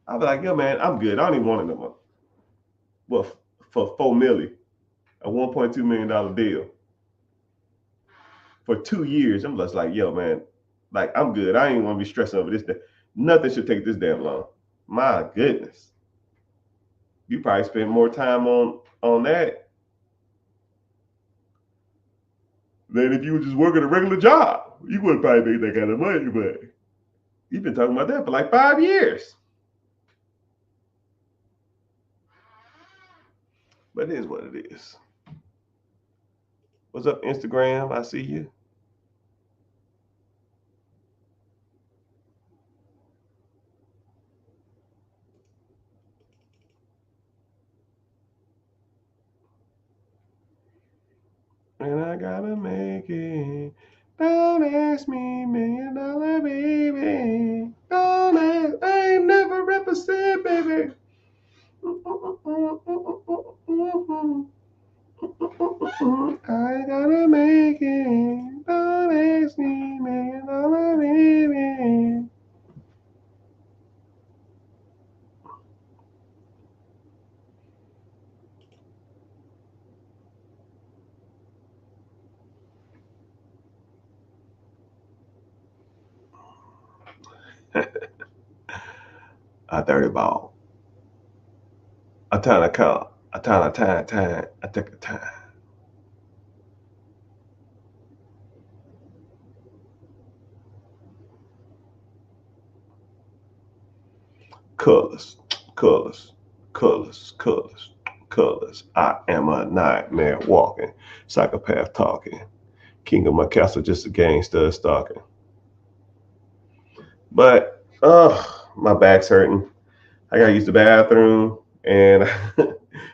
I'll be like, yo, man, I'm good. I don't even want it no more. Well, for $4 million, a $1.2 million deal for 2 years, I'm just like, yo, man, like I'm good. I ain't want to be stressing over this. Nothing should take this damn long. My goodness. You probably spend more time on that than if you were just working a regular job. You wouldn't probably make that kind of money, but you've been talking about that for like 5 years. But it is what it is. What's up, Instagram? I see you. And I gotta make it. Don't ask me, $1 million baby. Don't ask. I ain't never represent, baby. I gotta make it. Don't ask me, $1 million baby. A dirty ball. A ton of color. A ton of time. I took a time. Colors. Colors. I am a nightmare walking, psychopath talking. King of my castle, just a gangster stalking. But my back's hurting. I gotta use the bathroom, and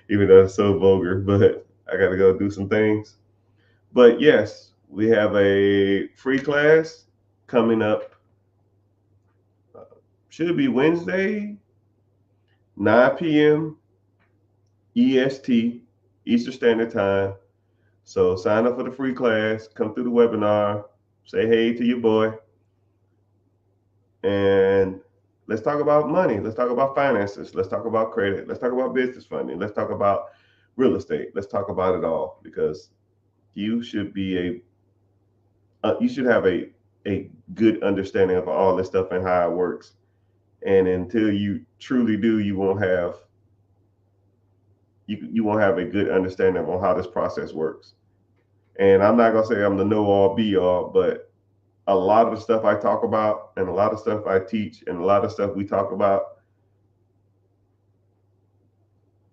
even though it's so vulgar, but I gotta go do some things. But yes, we have a free class coming up. Should be Wednesday, 9 p.m. EST, Eastern Standard Time. So sign up for the free class, come through the webinar, say hey to your boy. And let's talk about money. Let's talk about finances. Let's talk about credit. Let's talk about business funding. Let's talk about real estate. Let's talk about it all, because you should be you should have a good understanding of all this stuff and how it works. And until you truly do, you won't have a good understanding on how this process works. And I'm not gonna say I'm the know all be all, but a lot of the stuff I talk about and a lot of stuff I teach and a lot of stuff we talk about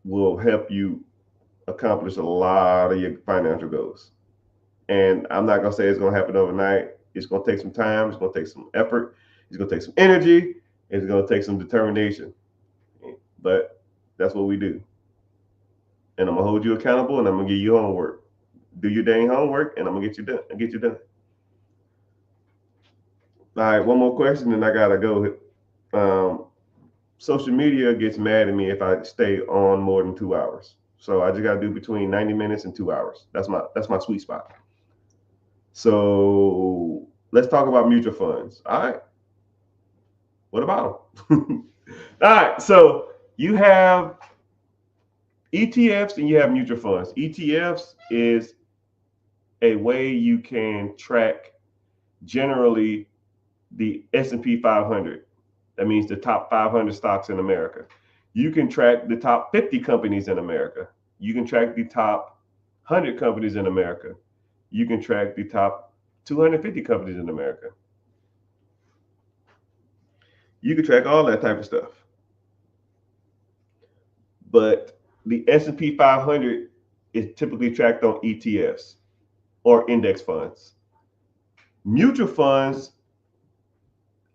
will help you accomplish a lot of your financial goals. And I'm not gonna say it's gonna happen overnight. It's gonna take some time. It's gonna take some effort. It's gonna take some energy. It's gonna take some determination. But that's what we do. And I'm gonna hold you accountable, and I'm gonna give you homework. Do your dang homework, and I'm gonna get you done. Get you done. All right, one more question, and I gotta go. Um, Social media gets mad at me if I stay on more than 2 hours. So I just gotta do between 90 minutes and 2 hours. That's my sweet spot. So let's talk about mutual funds. All right. What about them? All right. So you have ETFs and you have mutual funds. ETFs is a way you can track generally the S&P 500. That means the top 500 stocks in America. You can track the top 50 companies in America. You can track the top 100 companies in America. You can track the top 250 companies in America. You can track all that type of stuff. But the S&P 500 is typically tracked on ETFs or index funds. Mutual funds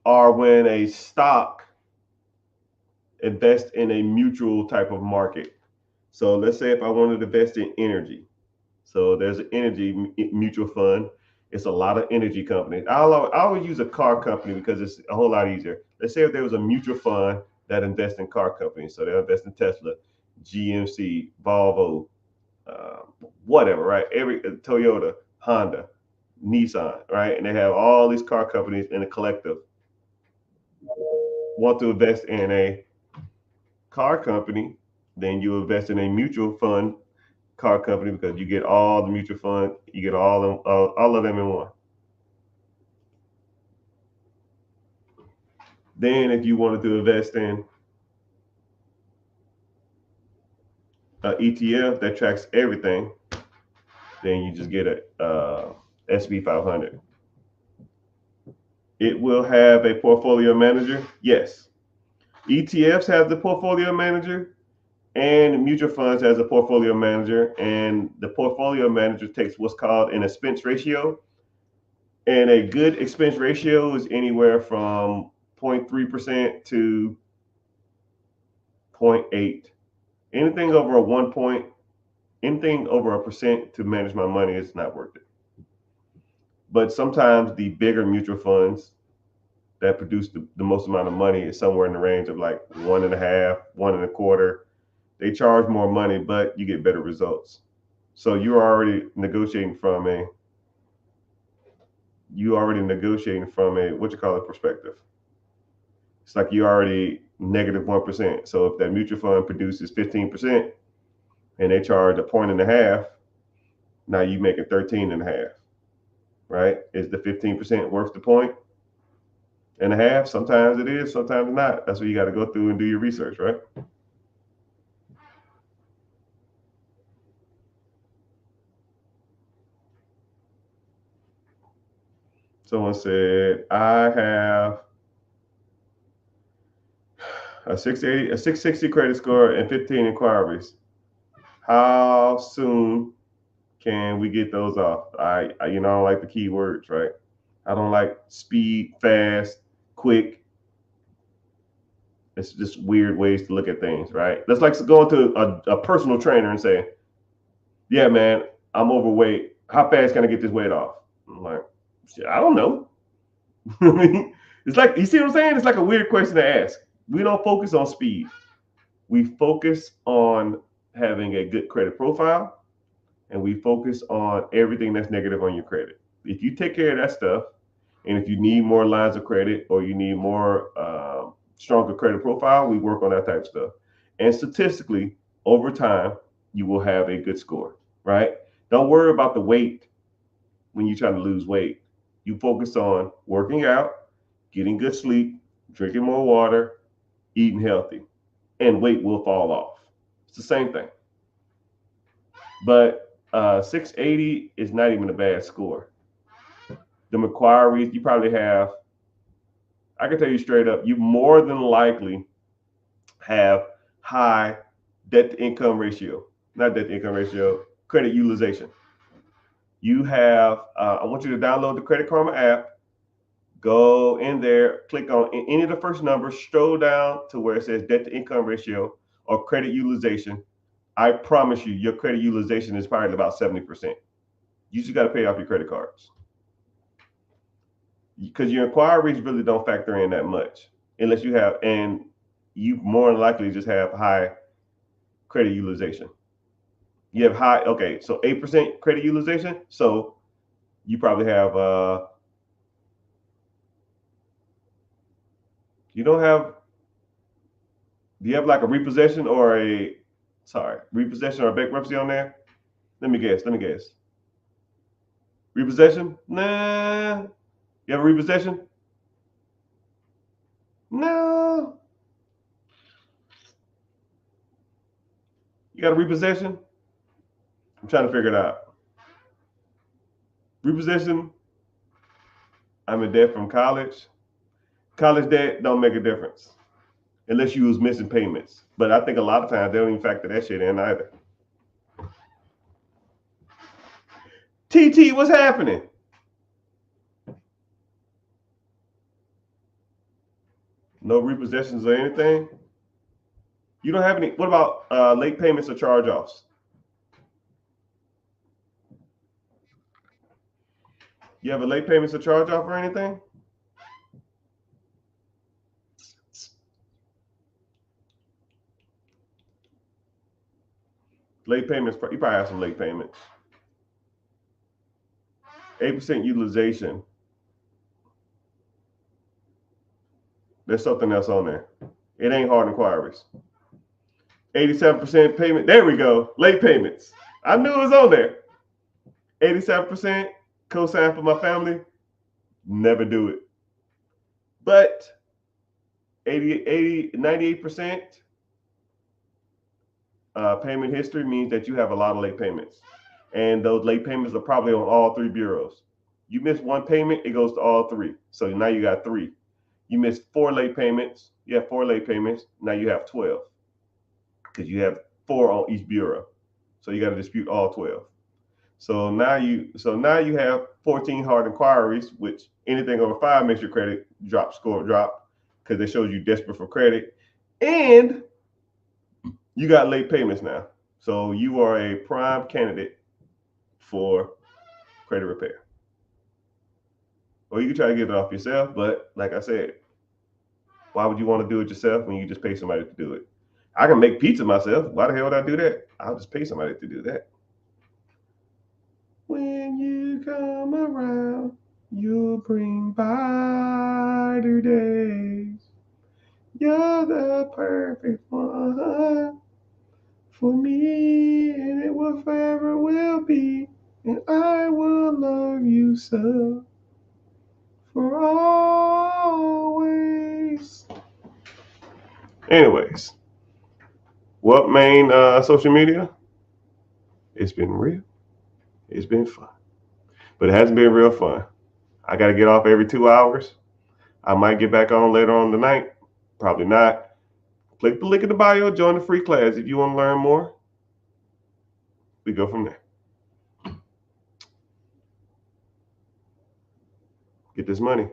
are when a stock invests in a mutual type of market. So let's say if I wanted to invest in energy. So there's an energy mutual fund. It's a lot of energy companies. I always use a car company because it's a whole lot easier. Let's say if there was a mutual fund that invests in car companies. So they invest in Tesla, GMC, Volvo, whatever, right? Every Toyota, Honda, Nissan, right? And they have all these car companies in a collective want to invest in a car company, then you invest in a mutual fund car company because you get all the mutual fund, you get all of them in one. Then, if you wanted to invest in an ETF that tracks everything, then you just get a SP 500. It will have a portfolio manager. Yes, ETFs have the portfolio manager, and mutual funds has a portfolio manager, and the portfolio manager takes what's called an expense ratio. And a good expense ratio is anywhere from 0.3% to 0.8. Anything over a 1 point, anything over a percent to manage my money is not worth it. But sometimes the bigger mutual funds that produce the most amount of money is somewhere in the range of like 1.5, 1.25. They charge more money, but you get better results. So you're already negotiating from a what you call it perspective. It's like you already -1%. So if that mutual fund produces 15% and they charge a point and a half, now you make it 13.5, right? Is the 15% worth the point and a half? Sometimes it is, sometimes not. That's what you got to go through and do your research, right? Someone said, I have a 660 credit score and 15 inquiries. How soon can we get those off? I don't like the key words, right? I don't like speed, fast, quick. It's just weird ways to look at things, right? That's like going to a personal trainer and saying, yeah, man, I'm overweight. How fast can I get this weight off? I'm like, I don't know. It's like, you see what I'm saying? It's like a weird question to ask. We don't focus on speed. We focus on having a good credit profile, and we focus on everything that's negative on your credit. If you take care of that stuff, And if you need more lines of credit or you need more stronger credit profile, we work on that type of stuff. And statistically, over time, you will have a good score, right? Don't worry about the weight when you're trying to lose weight. You focus on working out, getting good sleep, drinking more water, eating healthy, and weight will fall off. It's the same thing. But 680 is not even a bad score. The Macquarie, you probably have, I can tell you straight up, you more than likely have high debt to income ratio, not debt to income ratio, credit utilization. You have, I want you to download the Credit Karma app, go in there, click on any of the first numbers, scroll down to where it says debt to income ratio or credit utilization. I promise you, your credit utilization is probably about 70%. You just got to pay off your credit cards because your inquiries really don't factor in that much unless you have, and you more than likely just have high credit utilization. You have high, okay, so 8% credit utilization. So you probably have, you don't have, do you have like a repossession or repossession or bankruptcy on there? Let me guess. Repossession? Nah. You have a repossession? No. You got a repossession? I'm trying to figure it out. Repossession? I'm in debt from college. College debt don't make a difference unless you was missing payments. But I think a lot of times they don't even factor that shit in either. TT, what's happening? No repossessions or anything? You don't have any. What about late payments or charge-offs? You have a late payments or charge-off or anything? Late payments, you probably have some late payments. 8% utilization. There's something else on there. It ain't hard inquiries. 87% payment. There we go. Late payments. I knew it was on there. 87% co-sign for my family. Never do it. But 98% payment history means that you have a lot of late payments. And those late payments are probably on all three bureaus. You miss one payment, it goes to all three. So now you got three. You missed 4 late payments. You have 4 late payments. Now you have 12 because you have 4 on each bureau. So you got to dispute all 12. So now you have 14 hard inquiries, which anything over 5 makes your credit score drop because it shows you desperate for credit. And you got late payments now. So you are a prime candidate for credit repair. Or you can try to get it off yourself, but like I said, why would you want to do it yourself when you just pay somebody to do it? I can make pizza myself. Why the hell would I do that? I'll just pay somebody to do that. When you come around, you'll bring brighter days. You're the perfect one for me, and it will forever will be, and I will love you so for always. Anyways, what main social media? It's been real. It's been fun, but it hasn't been real fun. I got to get off every 2 hours. I might get back on later on tonight. Probably not. Click the link in the bio. Join the free class if you want to learn more. We go from there. Get this money.